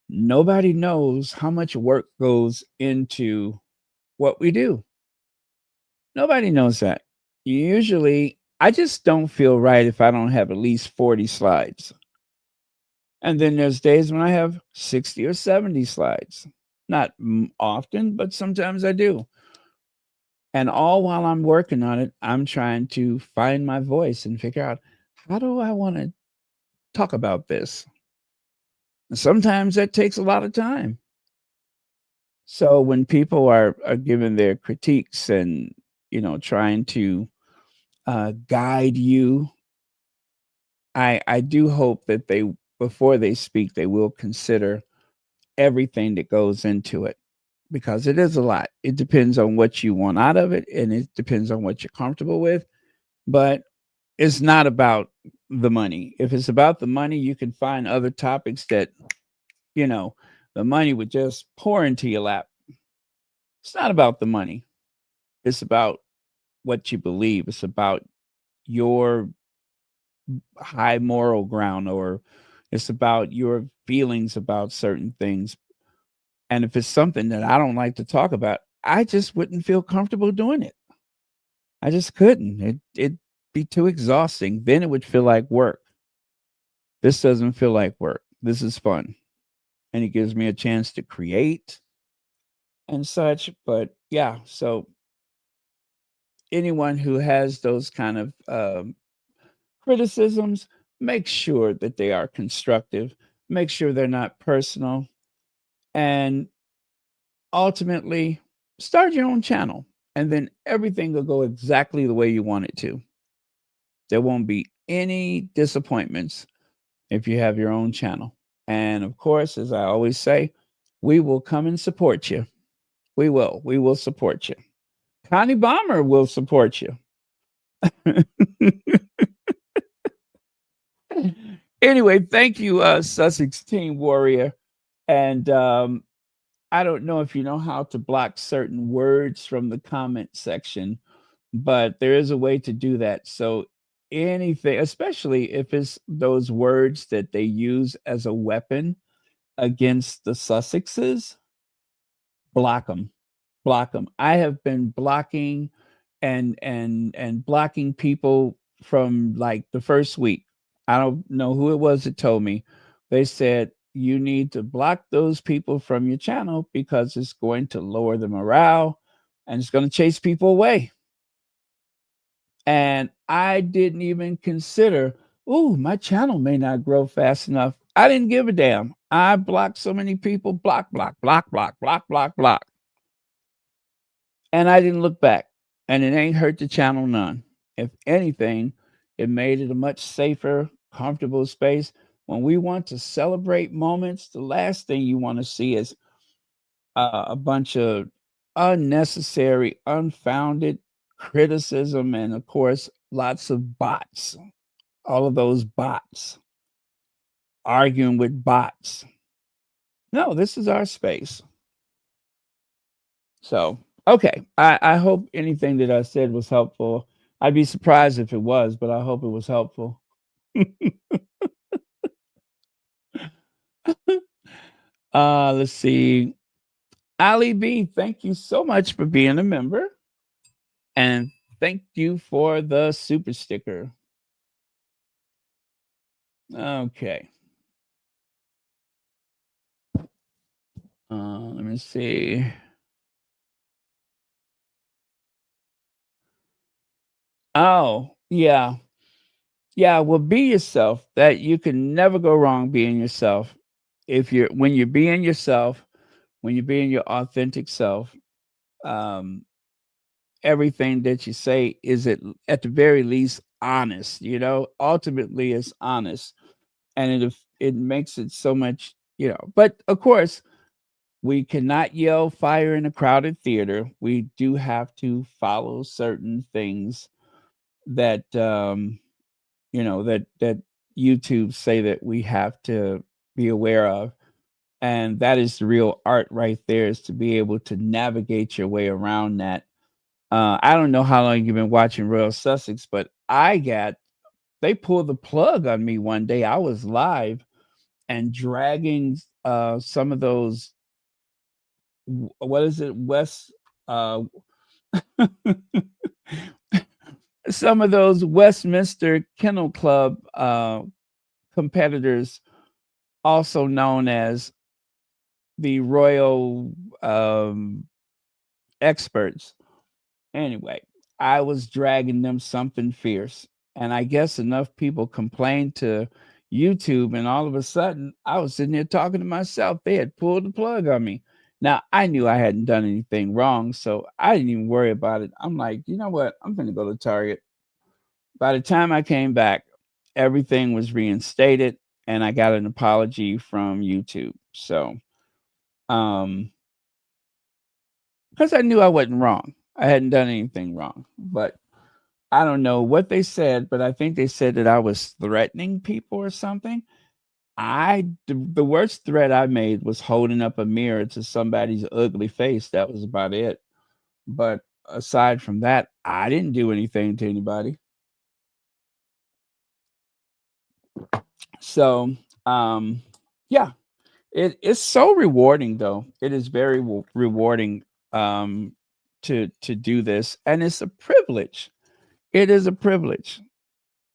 Speaker 1: nobody knows how much work goes into what we do. Nobody knows that. Usually, I just don't feel right if I don't have at least 40 slides. And then there's days when I have 60 or 70 slides. Not often, but sometimes I do. And all while I'm working on it, I'm trying to find my voice and figure out, how do I want to talk about this? And sometimes that takes a lot of time. So when people are giving their critiques and trying to guide you, I do hope that they, before they speak, they will consider everything that goes into it, because it is a lot. It depends on what you want out of it, and it depends on what you're comfortable with. But it's not about the money. If it's about the money, you can find other topics that the money would just pour into your lap. It's not about the money. It's about what you believe. It's about your high moral ground, or it's about your feelings about certain things. And if it's something that I don't like to talk about, I just wouldn't feel comfortable doing it. I just couldn't. It'd be too exhausting. Then it would feel like work. This doesn't feel like work. This is fun. And it gives me a chance to create and such. But yeah, so anyone who has those kind of criticisms, make sure that they are constructive, make sure they're not personal, and ultimately start your own channel. And then everything will go exactly the way you want it to. There won't be any disappointments if you have your own channel. And of course, as I always say, we will come and support you. We will. We will support you. Connie Bomber will support you. Anyway, thank you, Sussex Team Warrior. And I don't know if you know how to block certain words from the comment section, but there is a way to do that. So anything, especially if it's those words that they use as a weapon against the Sussexes, block them. Block them. I have been blocking and blocking people from like the first week. I don't know who it was that told me. They said you need to block those people from your channel because it's going to lower the morale and it's going to chase people away. And I didn't even consider, oh, my channel may not grow fast enough. I didn't give a damn. I blocked so many people, block, block, block, block, block, block, block. And I didn't look back. And it ain't hurt the channel none. If anything, it made it a much safer, comfortable space. When we want to celebrate moments, the last thing you want to see is a bunch of unnecessary, unfounded criticism, and of course, lots of bots. All of those bots arguing with bots. No, this is our space. So, okay. I hope anything that I said was helpful. I'd be surprised if it was, but I hope it was helpful. Let's see. Ali B, thank you so much for being a member. And thank you for the super sticker. Okay. Let me see. Oh, yeah. Yeah, well, be yourself. That you can never go wrong being yourself. When you're being yourself, when you're being your authentic self, um, everything that you say is at the very least honest. Ultimately, it's honest, and it makes it so much. But of course, we cannot yell fire in a crowded theater. We do have to follow certain things that that YouTube say that we have to be aware of. And that is the real art right there, is to be able to navigate your way around that. I don't know how long you've been watching Royal Sussex, but they pulled the plug on me one day. I was live and dragging some of those, what is it, uh, some of those Westminster Kennel Club competitors, also known as the Royal experts. Anyway, I was dragging them something fierce. And I guess enough people complained to YouTube, and all of a sudden I was sitting there talking to myself. They had pulled the plug on me. Now, I knew I hadn't done anything wrong, so I didn't even worry about it. I'm like, you know what? I'm going to go to Target. By the time I came back, everything was reinstated, and I got an apology from YouTube. So, because I knew I wasn't wrong. I hadn't done anything wrong. But I don't know what they said, but I think they said that I was threatening people or something. The worst threat I made was holding up a mirror to somebody's ugly face. That was about it. But aside from that, I didn't do anything to anybody. So, yeah, it's so rewarding though. It is very rewarding to do this, and it's a privilege. It is a privilege.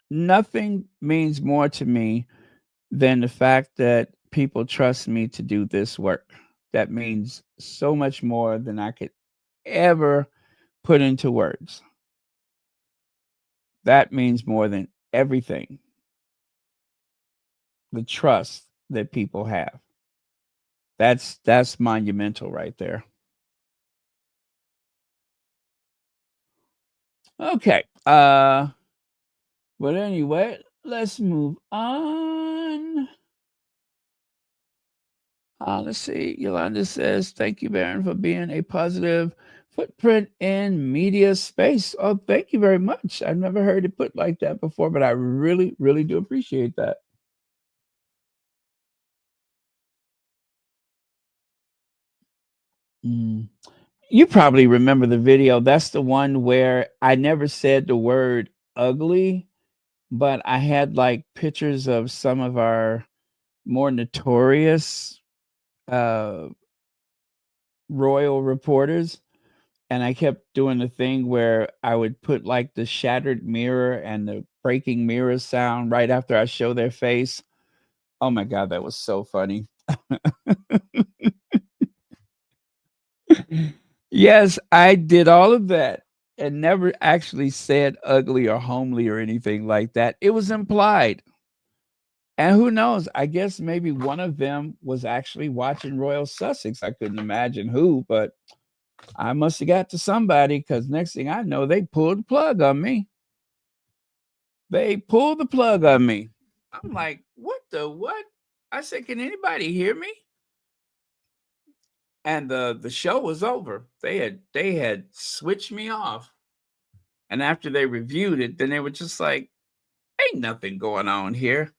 Speaker 1: Nothing means more to me than the fact that people trust me to do this work. That means so much more than I could ever put into words. That means more than everything. The trust that people have. That's monumental right there. Okay. But anyway, let's move on. Let's see. Yolanda says, "Thank you, Baron, for being a positive footprint in media space." Oh, thank you very much. I've never heard it put like that before, but I really, really do appreciate that. Mm. You probably remember the video. That's the one where I never said the word ugly, but I had like pictures of some of our more notorious uh, royal reporters. And I kept doing the thing where I would put like the shattered mirror and the breaking mirror sound right after I show their face. Oh my God, that was so funny. Yes, I did all of that and never actually said ugly or homely or anything like that. It was implied. And who knows? I guess maybe one of them was actually watching Royal Sussex. I couldn't imagine who, but I must have got to somebody because next thing I know, they pulled the plug on me. They pulled the plug on me. I'm like, what the what? I said, can anybody hear me? And the show was over. They had switched me off. And after they reviewed it, then they were just like, ain't nothing going on here.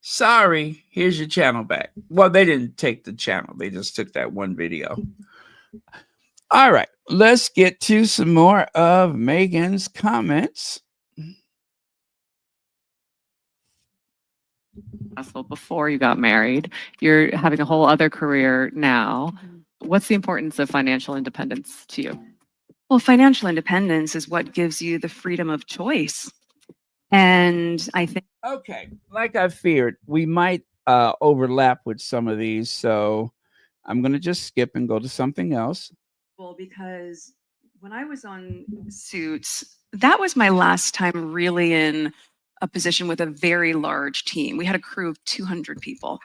Speaker 1: Sorry, here's your channel back. Well, they didn't take the channel. They just took that one video. All right, let's get to some more of Meghan's comments.
Speaker 3: Successful before you got married. You're having a whole other career now. What's the importance of financial independence to you?
Speaker 2: Well, financial independence is what gives you the freedom of choice. And I think,
Speaker 1: Okay, like I feared, we might overlap with some of these, so I'm going to just skip and go to something else.
Speaker 2: well, because when I was on Suits, that was my last time really in a position with a very large team. We had a crew of 200 people.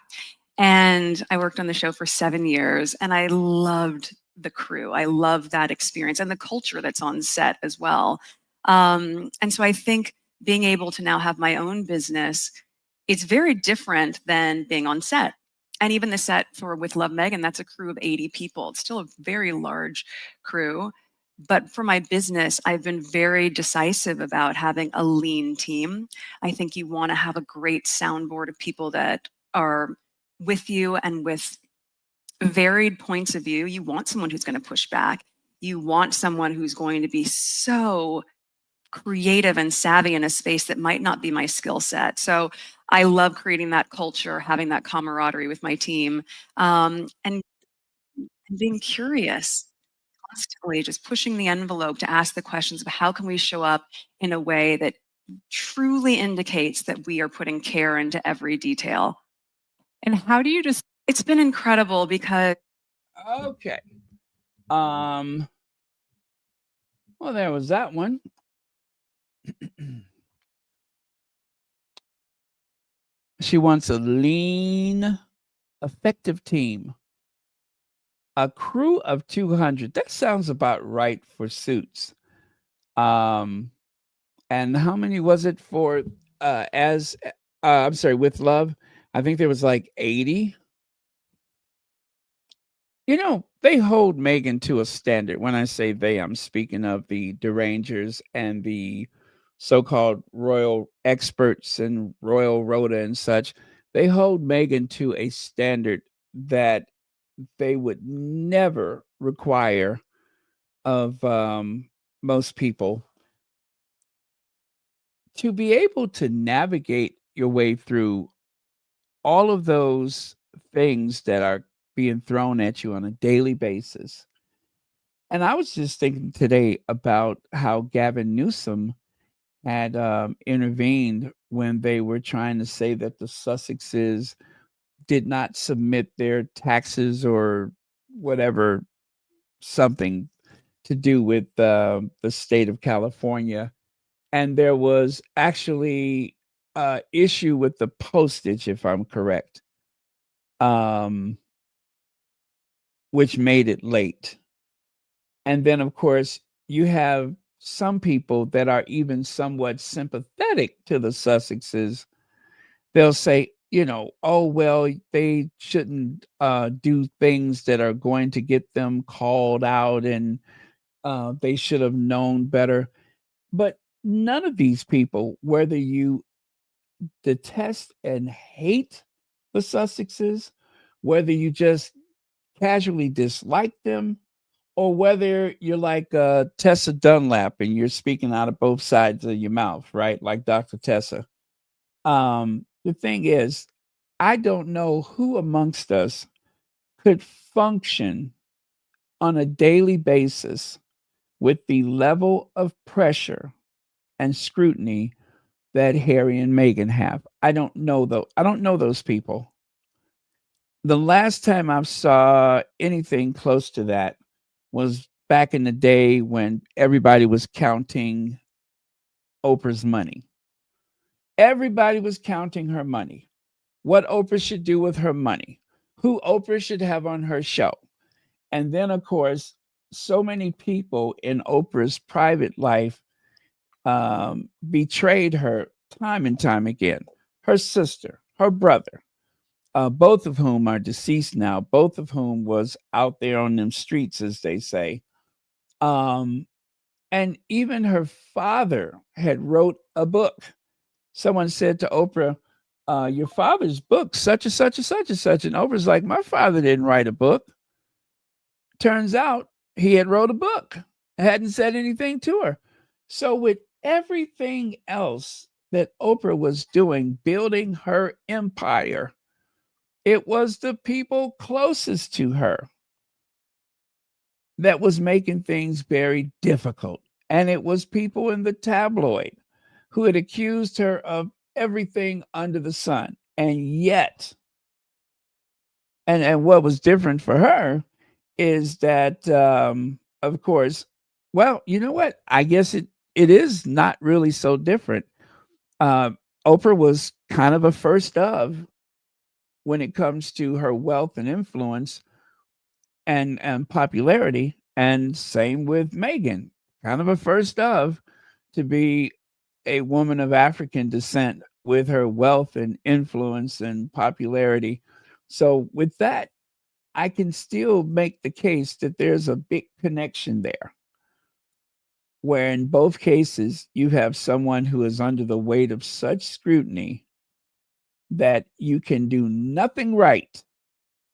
Speaker 2: And I worked on the show for 7 years, and I loved the crew. I loved that experience and the culture that's on set as well. And so I think being able to now have my own business, it's very different than being on set. And even the set for With Love Meghan, that's a crew of 80 people. It's still a very large crew. But for my business, I've been very decisive about having a lean team. I think you want to have a great soundboard of people that are with you and with varied points of view. You want someone who's going to push back. You want someone who's going to be so creative and savvy in a space that might not be my skill set. So I love creating that culture, having that camaraderie with my team, and being curious, constantly just pushing the envelope to ask the questions of how can we show up in a way that truly indicates that we are putting care into every detail.
Speaker 3: And how do you just
Speaker 2: It's been incredible because
Speaker 1: Okay. Well, there was that one. She wants a lean, effective team. A crew of 200. That sounds about right for Suits. Um, and how many was it for I'm sorry, With Love? I think there was like 80. You know, they hold Meghan to a standard. When I say they, I'm speaking of the derangers and the so-called royal experts and royal rota and such. they hold Meghan to a standard that they would never require of most people. To be able to navigate your way through all of those things that are being thrown at you on a daily basis. And I was just thinking today about how Gavin Newsom had intervened when they were trying to say that the Sussexes did not submit their taxes or whatever, something to do with the state of California. And there was actually issue with the postage, if I'm correct, um, which made it late. And then, of course, you have some people that are even somewhat sympathetic to the Sussexes. They'll say, oh, well, they shouldn't do things that are going to get them called out, and they should have known better. But none of these people, whether you detest and hate the Sussexes, whether you just casually dislike them, or whether you're like Tessa Dunlap and you're speaking out of both sides of your mouth, right? Like Dr. Tessa. The thing is, I don't know who amongst us could function on a daily basis with the level of pressure and scrutiny that Harry and Meghan have. I don't know though. I don't know those people. The last time I saw anything close to that was back in the day when everybody was counting Oprah's money. Everybody was counting her money. What Oprah should do with her money, who Oprah should have on her show. And then, of course, so many people in Oprah's private life betrayed her time and time again. Her sister, her brother, both of whom are deceased now, both of whom was out there on them streets, as they say. Um, and even her father had wrote a book. Someone said to Oprah, your father's book, such and such and such and such. And Oprah's like, my father didn't write a book. Turns out he had wrote a book, hadn't said anything to her. So with everything else that Oprah was doing, building her empire, it was the people closest to her that was making things very difficult. And it was people in the tabloid who had accused her of everything under the sun. And yet, and what was different for her is that, of course, well, you know what? I guess it is not really so different. Uh, Oprah was kind of a first of when it comes to her wealth and influence and popularity, and same with Meghan, kind of a first of to be a woman of African descent with her wealth and influence and popularity. So with that, I can still make the case that there's a big connection there, where in both cases you have someone who is under the weight of such scrutiny that you can do nothing right,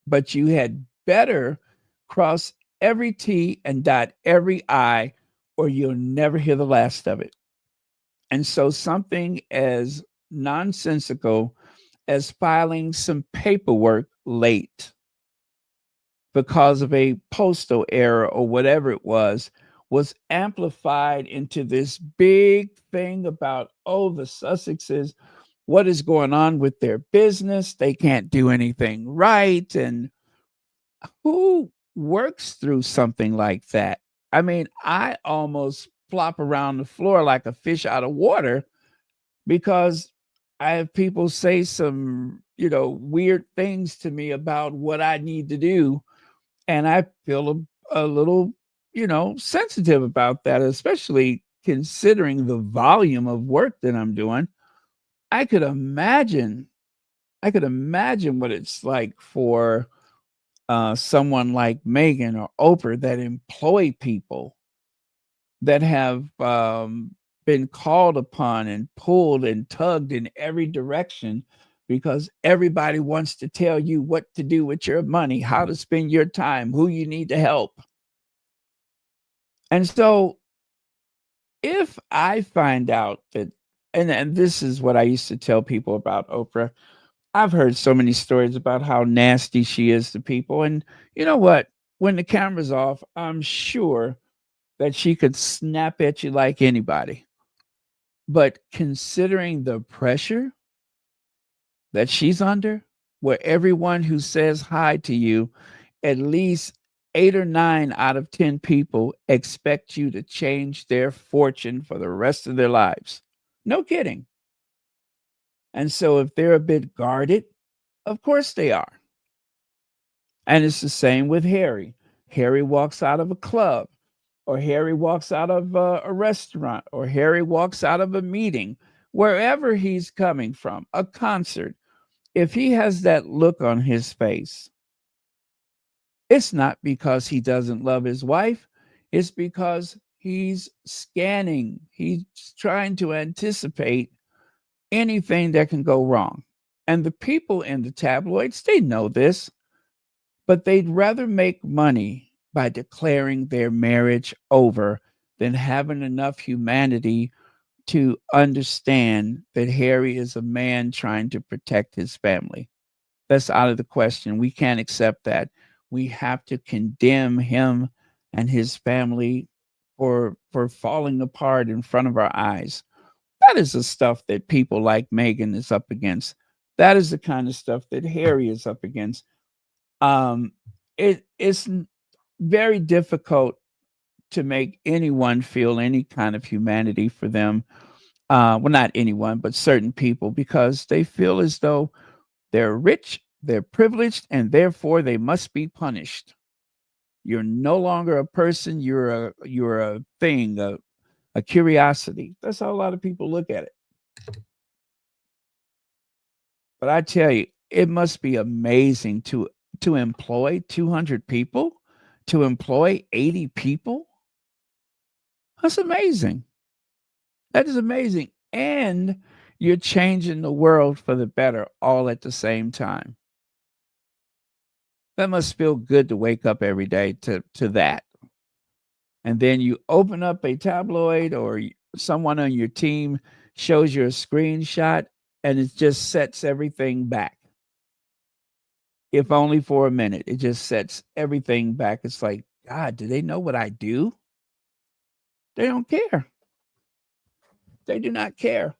Speaker 1: but you had better cross every T and dot every I, or you'll never hear the last of it. And so something as nonsensical as filing some paperwork late because of a postal error or whatever it was amplified into this big thing about, oh, the Sussexes, what is going on with their business? They can't do anything right. And who works through something like that? I mean, I almost flop around the floor like a fish out of water because I have people say some, weird things to me about what I need to do. And I feel a little, sensitive about that, especially considering the volume of work that I'm doing. I could imagine, I could imagine what it's like for someone like Meghan or Oprah that employ people that have been called upon and pulled and tugged in every direction because everybody wants to tell you what to do with your money, how to spend your time, who you need to help. And so if I find out that, and this is what I used to tell people about Oprah, I've heard so many stories about how nasty she is to people. And you know what? When the camera's off, I'm sure that she could snap at you like anybody. But considering the pressure that she's under, where everyone who says hi to you, at least 8 or 9 out of 10 people expect you to change their fortune for the rest of their lives. No kidding. And so if they're a bit guarded, of course they are. And it's the same with Harry. Harry walks out of a club, or Harry walks out of a restaurant, or Harry walks out of a meeting, wherever he's coming from, a concert. If he has that look on his face, it's not because he doesn't love his wife, it's because he's scanning, he's trying to anticipate anything that can go wrong. And the people in the tabloids, they know this, but they'd rather make money by declaring their marriage over than having enough humanity to understand that Harry is a man trying to protect his family. That's out of the question. We can't accept that. We have to condemn him and his family for falling apart in front of our eyes. That is the stuff that people like Meghan is up against. That is the kind of stuff that Harry is up against. Um, it's very difficult to make anyone feel any kind of humanity for them. Well, not anyone, but certain people, because they feel as though they're rich, they're privileged, and therefore they must be punished. You're no longer a person, you're a thing, a curiosity. That's how a lot of people look at it. But I tell you, it must be amazing to employ 200 people, to employ 80 people. That's amazing. That is amazing. And you're changing the world for the better all at the same time. That must feel good to wake up every day to that. And then you open up a tabloid, or someone on your team shows you a screenshot, and it just sets everything back. If only for a minute, it just sets everything back. It's like, God, do they know what I do? They don't care. They do not care.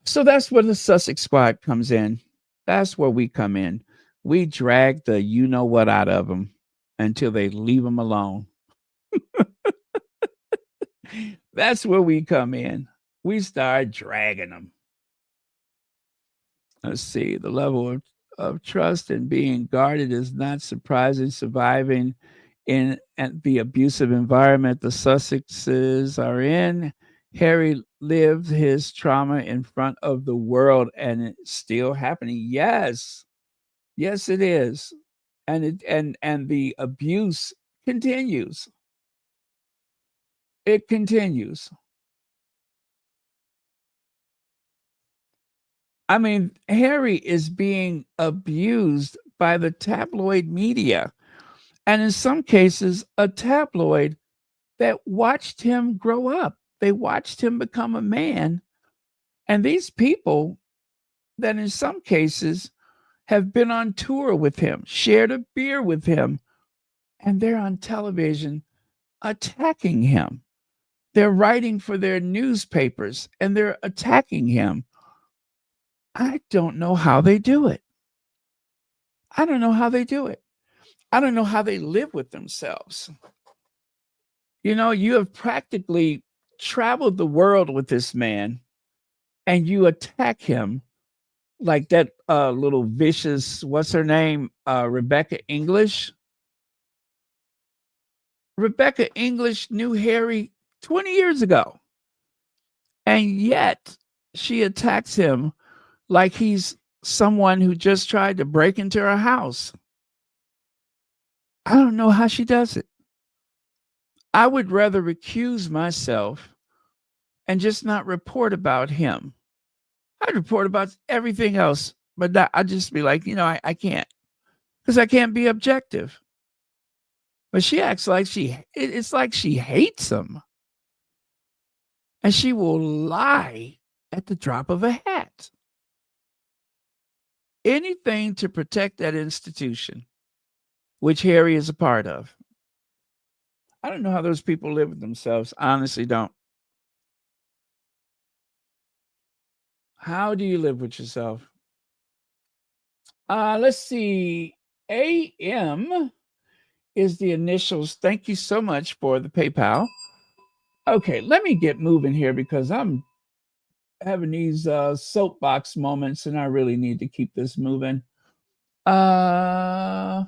Speaker 1: So that's where the Sussex Squad comes in. That's where we come in. We drag the you know what out of them until they leave them alone. That's where we come in. We start dragging them. Let's see. The level of trust and being guarded is not surprising. Surviving in the abusive environment the Sussexes are in, Harry lived his trauma in front of the world, and it's still happening. Yes, yes, it is, and and the abuse continues. It continues. I mean, Harry is being abused by the tabloid media, and in some cases, a tabloid that watched him grow up. They watched him become a man. And these people that in some cases have been on tour with him, shared a beer with him, and they're on television attacking him. They're writing for their newspapers and they're attacking him. I don't know how they do it. I don't know how they do it. I don't know how they live with themselves. You know, you have practically traveled the world with this man and you attack him like that little vicious, what's her name? Rebecca English. Rebecca English knew Harry 20 years ago. And yet she attacks him like he's someone who just tried to break into her house. I don't know how she does it. I would rather recuse myself and just not report about him I'd report about everything else, but I'd just be like, I can't, because I can't be objective. But she acts like it's like she hates him. And she will lie at the drop of a hat. Anything to protect that institution, which Harry is a part of. I don't know how those people live with themselves. I honestly don't. How do you live with yourself? Let's see. AM is the initials. Thank you so much for the PayPal. Okay, let me get moving here because I'm having these soapbox moments and I really need to keep this moving. Okay.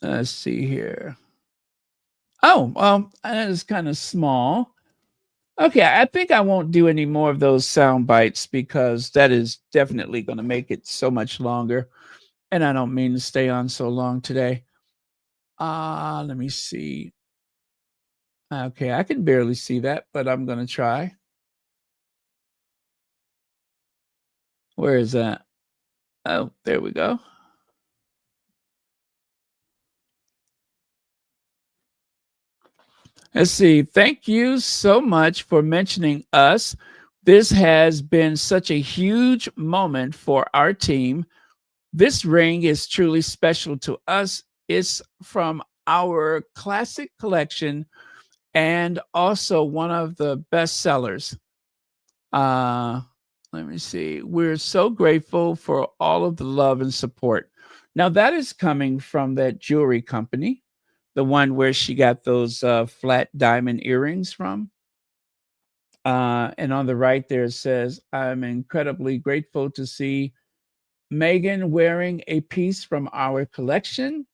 Speaker 1: Let's see here. Oh, well, that is kind of small. Okay, I think I won't do any more of those sound bites because that is definitely going to make it so much longer. And I don't mean to stay on so long today. Let me see. Okay, I can barely see that, but I'm going to try. Where is that? Oh, there we go. Let's see. Thank you so much for mentioning us. This has been such a huge moment for our team. This ring is truly special to us. It's from our classic collection and also one of the best sellers. Let me see. We're so grateful for all of the love and support. Now, that is coming from that jewelry company, the one where she got those flat diamond earrings from. And on the right there it says, I'm incredibly grateful to see Meghan wearing a piece from our collection.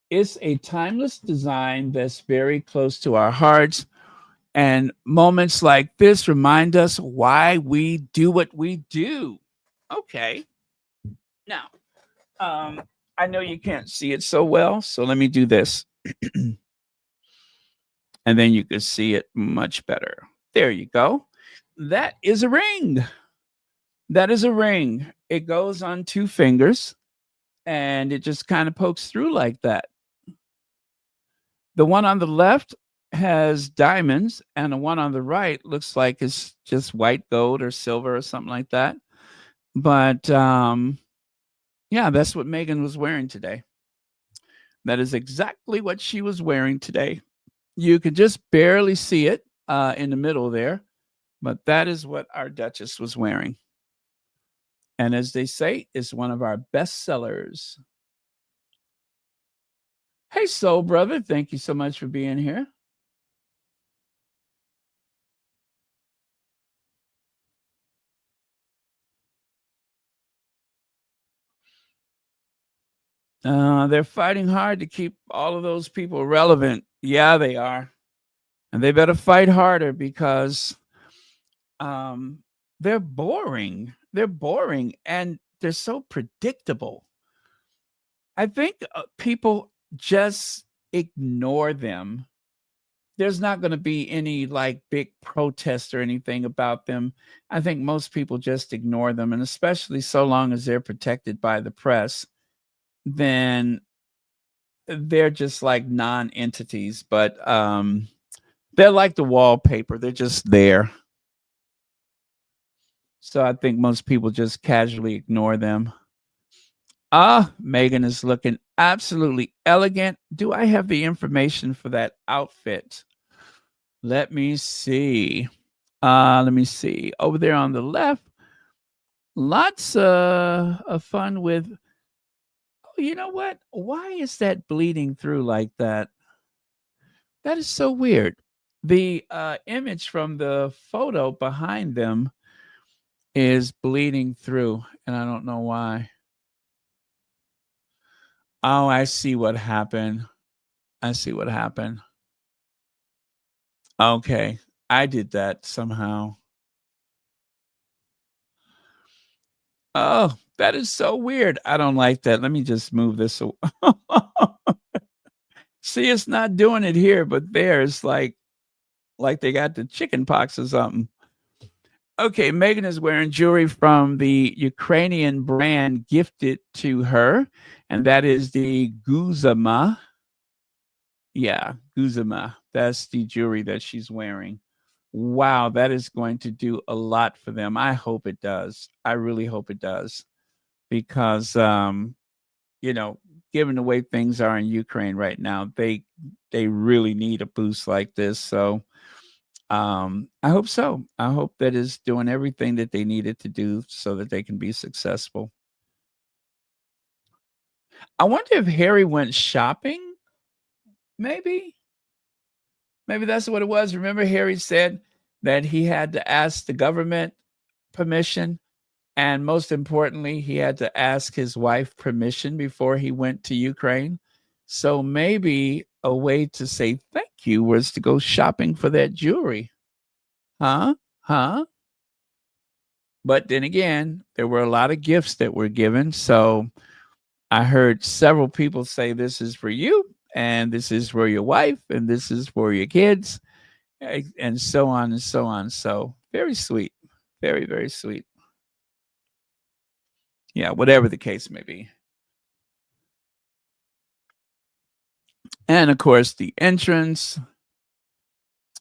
Speaker 1: It's a timeless design that's very close to our hearts. And moments like this remind us why we do what we do. Okay. Now, I know you can't see it so well, so let me do this. And then you can see it much better. There you go. That is a ring. That is a ring. It goes on 2 fingers and it just kind of pokes through like that. The one on the left has diamonds, and the one on the right looks like it's just white gold or silver or something like that. But yeah, that's what Meghan was wearing today. That is exactly what she was wearing today. You could just barely see it in the middle there, but that is what our Duchess was wearing. And as they say, it's one of our best sellers. Hey, Soul Brother, thank you so much for being here. They're fighting hard to keep all of those people relevant. Yeah, they are. And they better fight harder because they're boring. They're boring and they're so predictable. I think people just ignore them. There's not going to be any like big protest or anything about them. I think most people just ignore them. And especially so long as they're protected by the press, then they're just like non-entities. But they're like the wallpaper. They're just there. So I think most people just casually ignore them. Meghan is looking absolutely elegant. Do I have the information for that outfit? Let me see. Let me see. Over there on the left, lots of fun with. Oh, you know what? Why is that bleeding through like that? That is so weird. The image from the photo behind them is bleeding through, and I don't know why. Oh, I see what happened. I see what happened. Okay. I did that somehow. Oh, that is so weird. I don't like that. Let me just move this. See, it's not doing it here, but there it's like like they got the chicken pox or something. Okay, Meghan is wearing jewelry from the Ukrainian brand gifted to her, and that is the Guzama. Yeah, Guzama. That's the jewelry that she's wearing. Wow, that is going to do a lot for them. I hope it does. I really hope it does because you know, given the way things are in Ukraine right now, they really need a boost like this. So I hope so. I hope that is doing everything that they needed to do so that they can be successful. I wonder if Harry went shopping. Maybe, maybe that's what it was. Remember, Harry said that he had to ask the government permission, and most importantly, he had to ask his wife permission before he went to Ukraine. So maybe a way to say thank you was to go shopping for that jewelry. Huh? Huh? But then again, there were a lot of gifts that were given. So I heard several people say, this is for you, and this is for your wife, and this is for your kids, and so on and so on. So very sweet. Very, very sweet. Yeah, whatever the case may be. And of course, the entrance.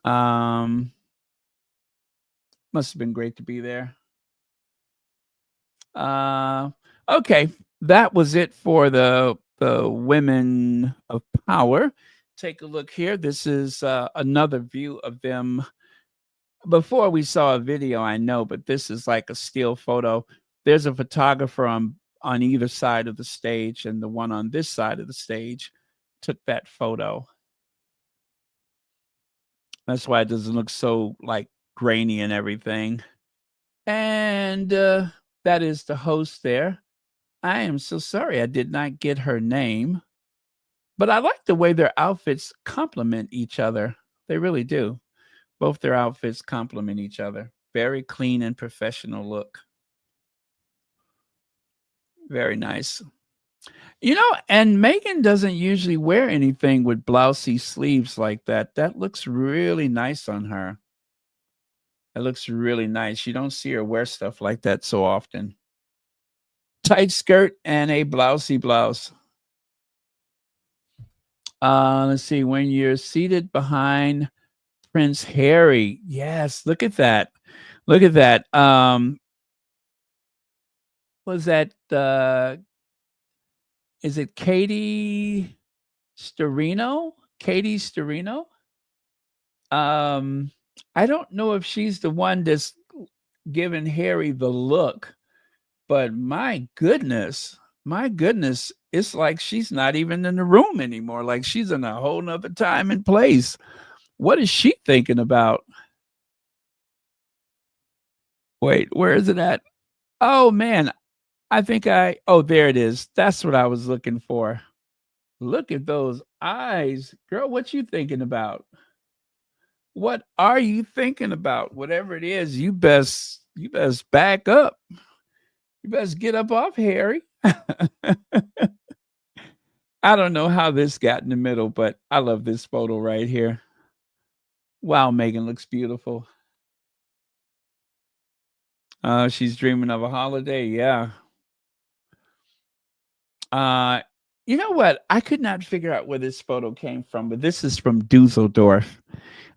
Speaker 1: Must have been great to be there. Okay, that was it for the women of power. Take a look here. This is another view of them. Before we saw a video, I know, but this is like a still photo. There's a photographer on either side of the stage, and the one on this side of the stage took that photo. That's why it doesn't look so like grainy and everything. And that is the host there. I am so sorry I did not get her name, but I like the way their outfits complement each other. They really do. Both their outfits complement each other. Very clean and professional look. Very nice. You know, and Meghan doesn't usually wear anything with blousey sleeves like that. That looks really nice on her. It looks really nice. You don't see her wear stuff like that so often. Tight skirt and a blousey blouse. Let's see. When you're seated behind Prince Harry, yes, look at that. Look at that. Was that is it Katie Storino? Katie Storino? I don't know if she's the one that's giving Harry the look, but my goodness, it's like she's not even in the room anymore. Like she's in a whole nother time and place. What is she thinking about? Wait, where is it at? Oh man, oh, there it is. That's what I was looking for. Look at those eyes. Girl, what you thinking about? What are you thinking about? Whatever it is, you best back up. You best get up off Harry. I don't know how this got in the middle, but I love this photo right here. Wow, Meghan looks beautiful. She's dreaming of a holiday. Yeah. You know what? I could not figure out where this photo came from, but this is from Dusseldorf.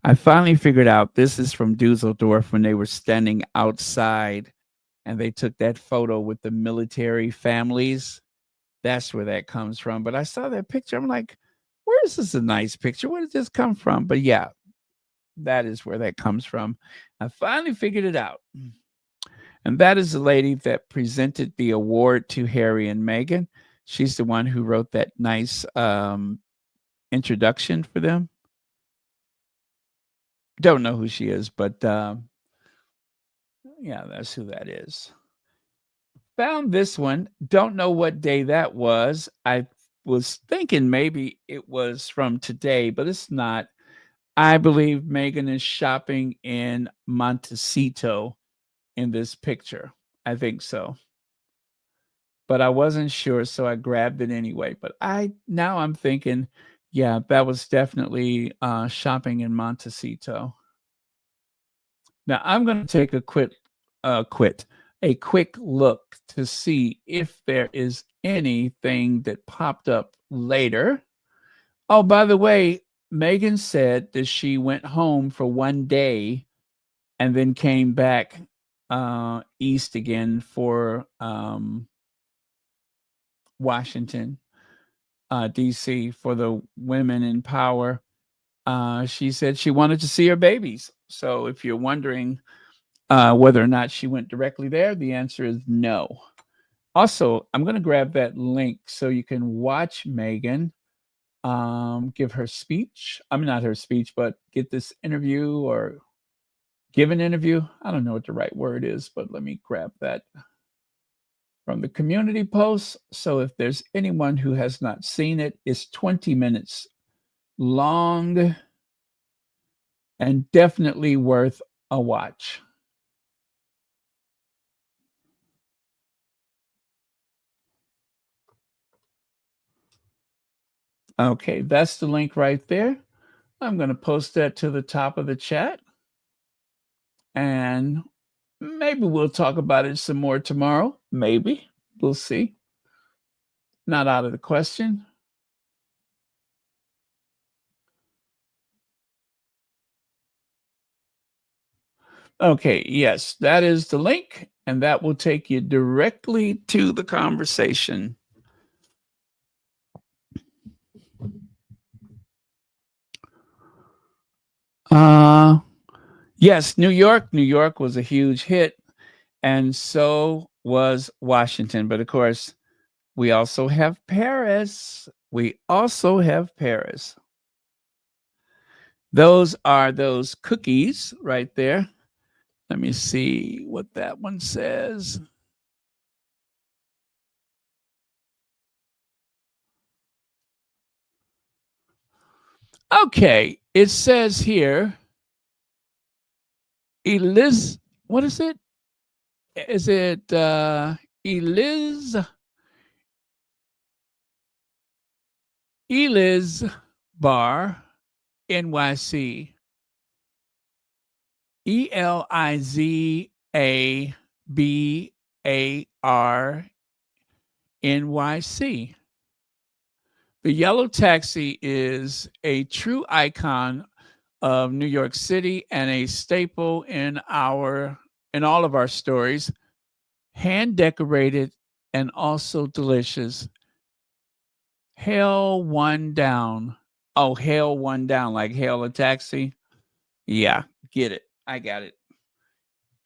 Speaker 1: I finally figured out this is from Dusseldorf when they were standing outside and they took that photo with the military families. That's where that comes from. But I saw that picture. I'm like, where is this a nice picture? Where did this come from? But yeah, that is where that comes from. I finally figured it out. And that is the lady that presented the award to Harry and Meghan. She's the one who wrote that nice introduction for them. Don't know who she is, but yeah, that's who that is. Found this one. Don't know what day that was. I was thinking maybe it was from today, but it's not. I believe Meghan is shopping in Montecito in this picture. I think so. But I wasn't sure, so I grabbed it anyway. But I'm thinking, yeah, that was definitely shopping in Montecito. Now I'm going to take a quick look to see if there is anything that popped up later. Oh, by the way, Meghan said that she went home for one day and then came back east again for Washington, D.C. for the Women in Power. She said she wanted to see her babies. So if you're wondering whether or not she went directly there, the answer is no. Also, I'm going to grab that link so you can watch Meghan give her speech. I mean, not her speech, but get this interview or give an interview. I don't know what the right word is, but let me grab that from the community post. So if there's anyone who has not seen it, it's 20 minutes long and definitely worth a watch. Okay, that's the link right there. I'm going to post that to the top of the chat. And maybe we'll talk about it some more tomorrow. Maybe. We'll see. Not out of the question. Okay, yes, that is the link, and that will take you directly to the conversation. Yes, New York. New York was a huge hit, and so was Washington. But of course, we also have Paris. We also have Paris. Those are those cookies right there. Let me see what that one says. Okay, it says here, what is it? Is it Eliz Bar NYC? ELIZABAR NYC. The yellow taxi is a true icon of New York City and a staple in all of our stories. Hand decorated and also delicious. Hail one down. Oh, hail one down, like hail a taxi. Yeah, get it. I got it.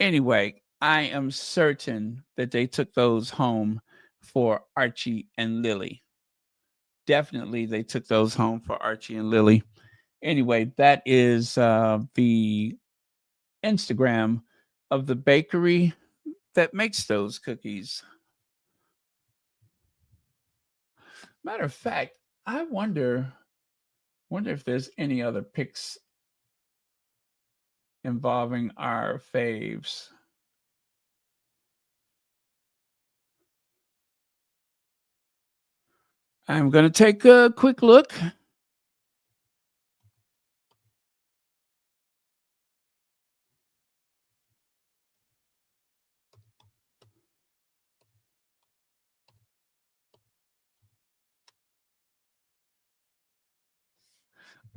Speaker 1: Anyway, I am certain that they took those home for Archie and Lily. Definitely, they took those home for Archie and Lily. Anyway, that is the Instagram of the bakery that makes those cookies. Matter of fact, I wonder if there's any other pics involving our faves. I'm going to take a quick look.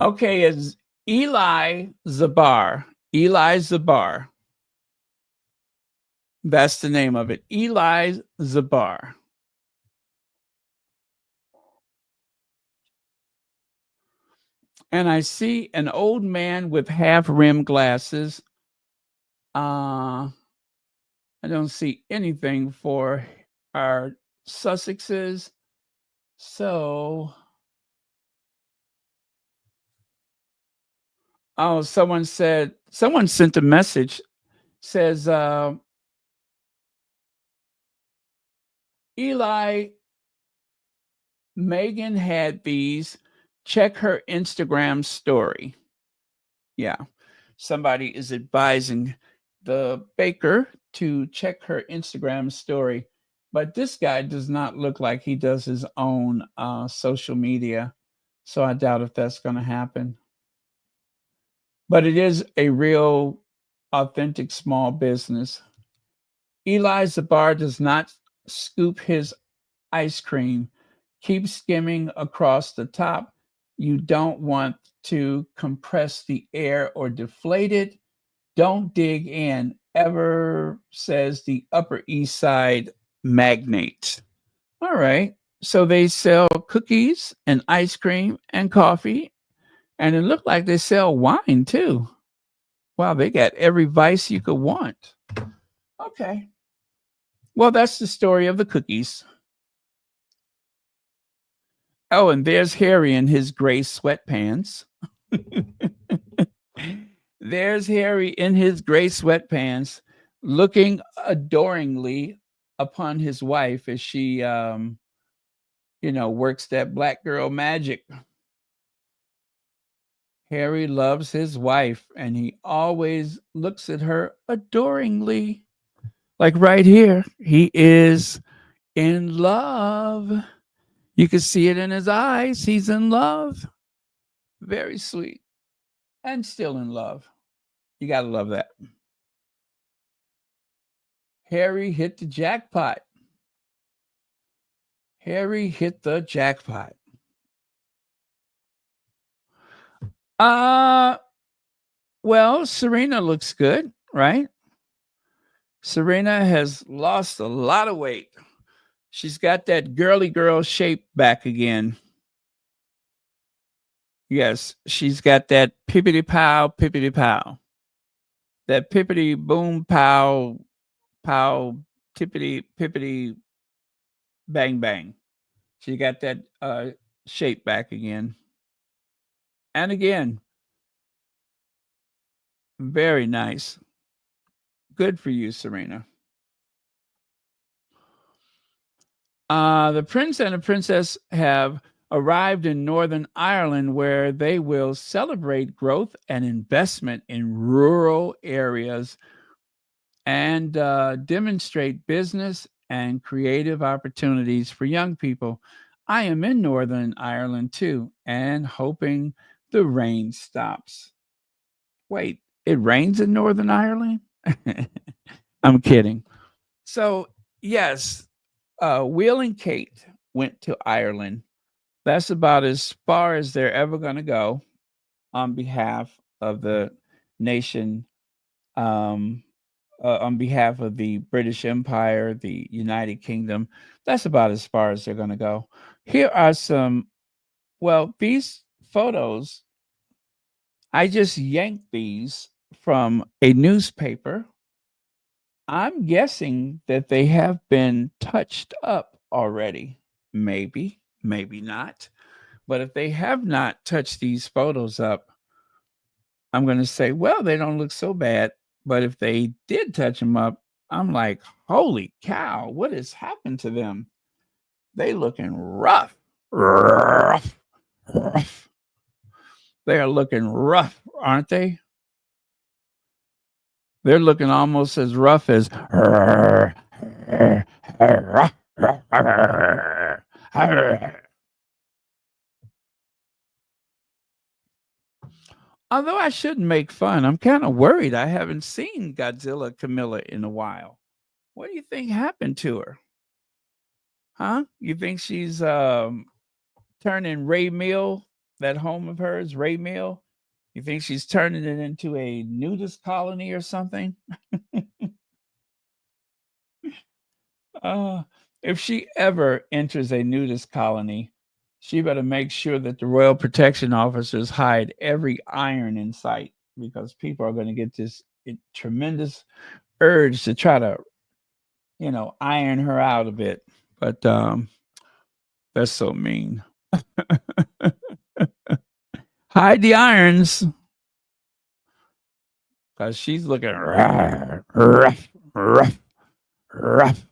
Speaker 1: Okay, it's Eli Zabar. Eli Zabar. That's the name of it. Eli Zabar. And I see an old man with half rim glasses. I don't see anything for our Sussexes. So, oh, someone sent a message, says, Eli, Meghan had these. Check her Instagram story. Yeah. Somebody is advising the baker to check her Instagram story. But this guy does not look like he does his own social media. So I doubt if that's going to happen. But it is a real authentic small business. Eli's the bar does not scoop his ice cream. Keep skimming across the top. You don't want to compress the air or deflate it. Don't dig in, ever, says the Upper East Side magnate. All right. So they sell cookies and ice cream and coffee, and it looked like they sell wine too. Wow, they got every vice you could want. Okay. Well, that's the story of the cookies. Oh, and there's Harry in his gray sweatpants. There's Harry in his gray sweatpants looking adoringly upon his wife as she, works that black girl magic. Harry loves his wife and he always looks at her adoringly. Like right here, he is in love. You can see it in his eyes. He's in love. Very sweet. And still in love. You got to love that. Harry hit the jackpot. Harry hit the jackpot. Well, Serena looks good, right? Serena has lost a lot of weight. She's got that girly girl shape back again. Yes, she's got that pippity pow, pippity pow. That pippity boom pow, pow, tippity pippity bang bang. She got that shape back again. And again, very nice. Good for you, Serena. The prince and the princess have arrived in Northern Ireland where they will celebrate growth and investment in rural areas and demonstrate business and creative opportunities for young people. I am in Northern Ireland too and hoping the rain stops. Wait, it rains in Northern Ireland? I'm kidding. So, yes, Will and Kate went to Ireland. That's about as far as they're ever going to go on behalf of the nation, on behalf of the British Empire, the United Kingdom. That's about as far as they're going to go. Here are some, well, these photos, I just yanked these from a newspaper. I'm guessing that they have been touched up already. Maybe, maybe not. But if they have not touched these photos up, I'm going to say, well, they don't look so bad. But if they did touch them up, I'm like, holy cow, what has happened to them? They looking rough. Rough. Rough. They are looking rough, aren't they? They're looking almost as rough as although I shouldn't make fun, I'm kind of worried. I haven't seen Godzilla Camilla in a while. What do you think happened to her? Huh? You think she's turning Ray Mill, that home of hers, Ray Mill? You think she's turning it into a nudist colony or something? Uh, if she ever enters a nudist colony, she better make sure that the Royal Protection Officers hide every iron in sight because people are going to get this tremendous urge to try to, iron her out a bit. But that's so mean. Hide the irons because she's looking rough, rough, rough, rough.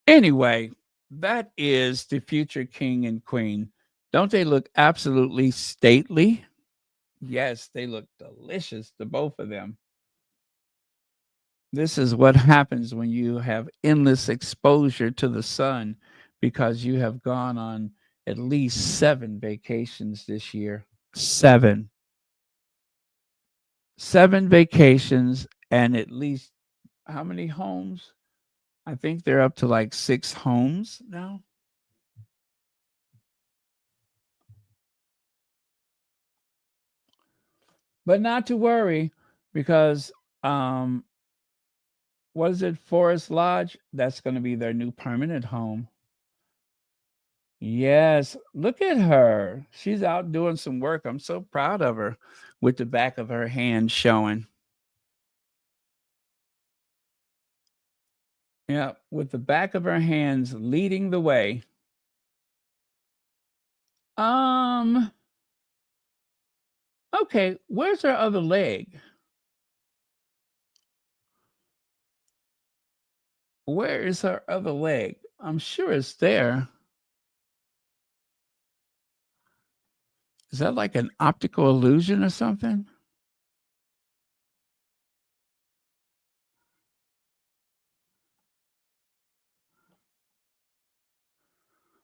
Speaker 1: Anyway, that is the future king and queen. Don't they look absolutely stately? Yes, they look delicious, the both of them. This is what happens when you have endless exposure to the sun because you have gone on at least 7 vacations this year. 7. 7 vacations, and at least how many homes? I think they're up to like 6 homes now. But not to worry because um what is it, Forest Lodge? That's going to be their new permanent home. Yes, look at her. She's out doing some work. I'm so proud of her with the back of her hand showing. Yeah, with the back of her hands leading the way. Um, okay, where's her other leg? Where is her other leg? I'm sure it's there. Is that like an optical illusion or something?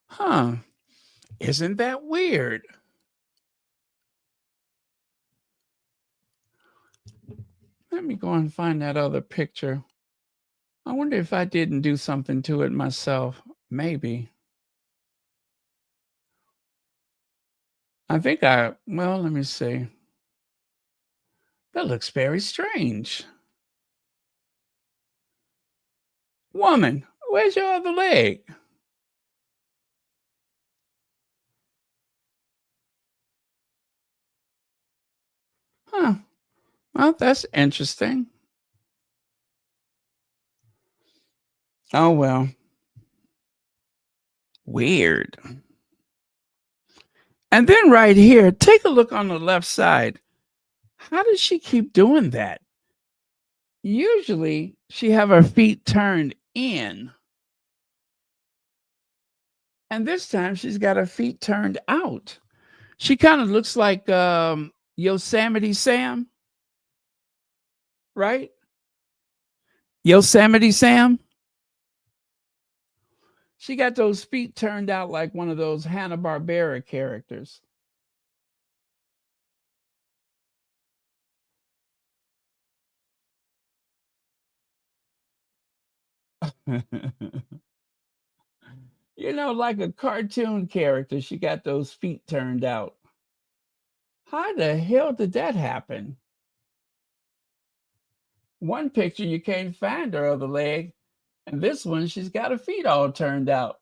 Speaker 1: Huh. Isn't that weird? Let me go and find that other picture. I wonder if I didn't do something to it myself. Maybe. Well, let me see. That looks very strange. Woman, where's your other leg? Huh. Well, that's interesting. Oh, well. Weird. And then right here, take a look on the left side. How does she keep doing that? Usually she have her feet turned in. And this time she's got her feet turned out. She kind of looks like Yosemite Sam, right? Yosemite Sam. She got those feet turned out like one of those Hanna-Barbera characters. Like a cartoon character, she got those feet turned out. How the hell did that happen? One picture, you can't find her other leg, and this one, she's got her feet all turned out.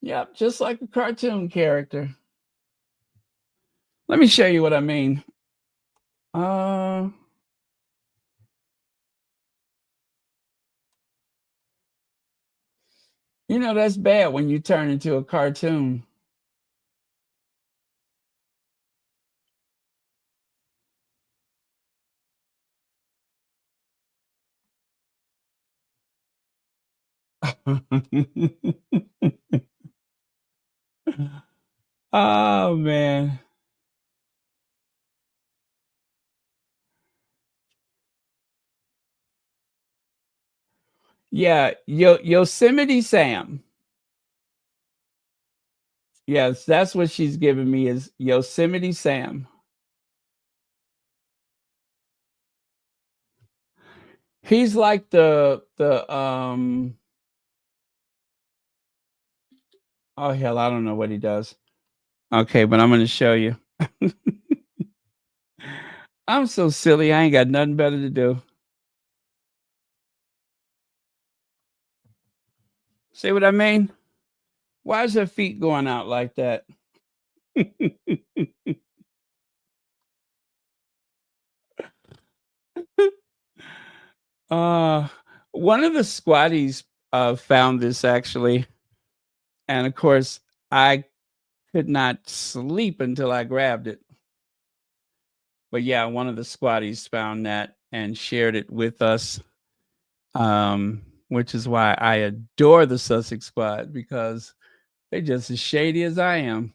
Speaker 1: Yep, just like a cartoon character. Let me show you what I mean. Uh, that's bad when you turn into a cartoon. Oh man. Yeah, Yosemite Sam. Yes, that's what she's giving me is Yosemite Sam. He's like the oh hell, I don't know what he does. Okay, but I'm gonna show you. I'm so silly, I ain't got nothing better to do. See what I mean? Why is her feet going out like that? uh One of the squatties found this actually, and of course I could not sleep until I grabbed it. But yeah, one of the squatties found that and shared it with us, which is why I adore the Sussex Squad because they're just as shady as I am.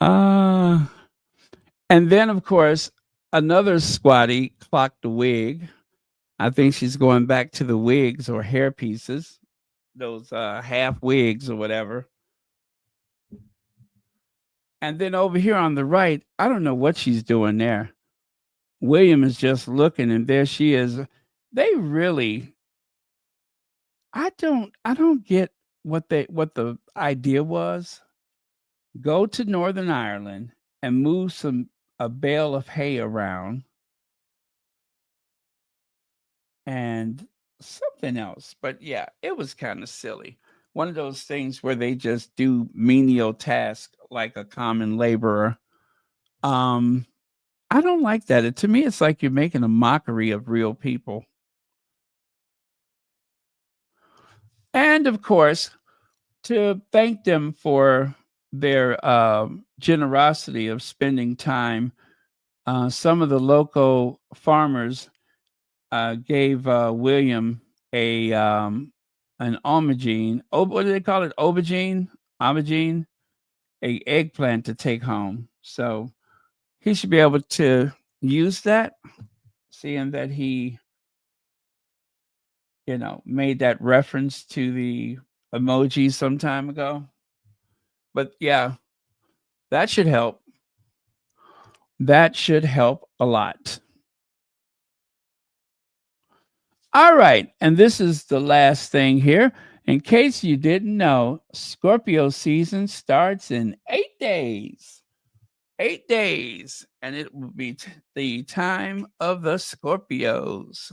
Speaker 1: uh, and then, of course, another squatty clocked a wig. I think she's going back to the wigs or hair pieces, those half wigs or whatever. And then over here on the right, I don't know what she's doing there. William is just looking, and there she is. They really, I don't get what the idea was. Go to Northern Ireland and move a bale of hay around and something else. But yeah, it was kind of silly. One of those things where they just do menial tasks like a common laborer. Um, I don't like that. To me, it's like you're making a mockery of real people. And of course, to thank them for their generosity of spending time, some of the local farmers gave William a an aubergine. Oh, what do they call it? Aubergine, a eggplant to take home. So he should be able to use that, seeing that he, made that reference to the emoji some time ago. But yeah, that should help. That should help a lot. All right. And this is the last thing here. In case you didn't know, Scorpio season starts in 8 days. 8 days. And it will be the time of the Scorpios.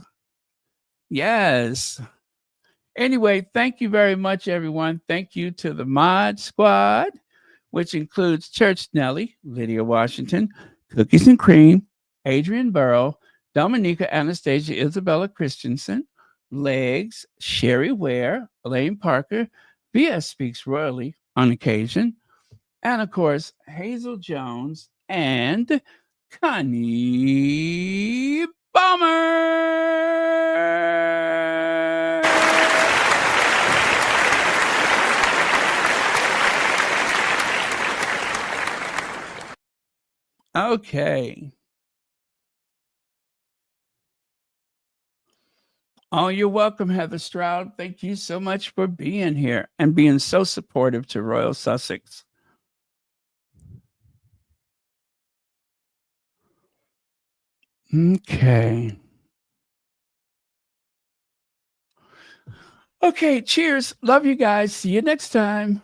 Speaker 1: Yes. Anyway, thank you very much, everyone. Thank you to the Mod Squad, which includes Church Nelly, Lydia Washington, Cookies and Cream, Adrian Burrow, Dominica Anastasia Isabella Christensen, Legs, Sherry Ware, Elaine Parker, V.S. Speaks Royally on occasion, and of course, Hazel Jones and Connie Bomber. Okay. Oh, you're welcome, Heather Stroud. Thank you so much for being here and being so supportive to Royal Sussex. Okay. Okay, cheers. Love you guys. See you next time.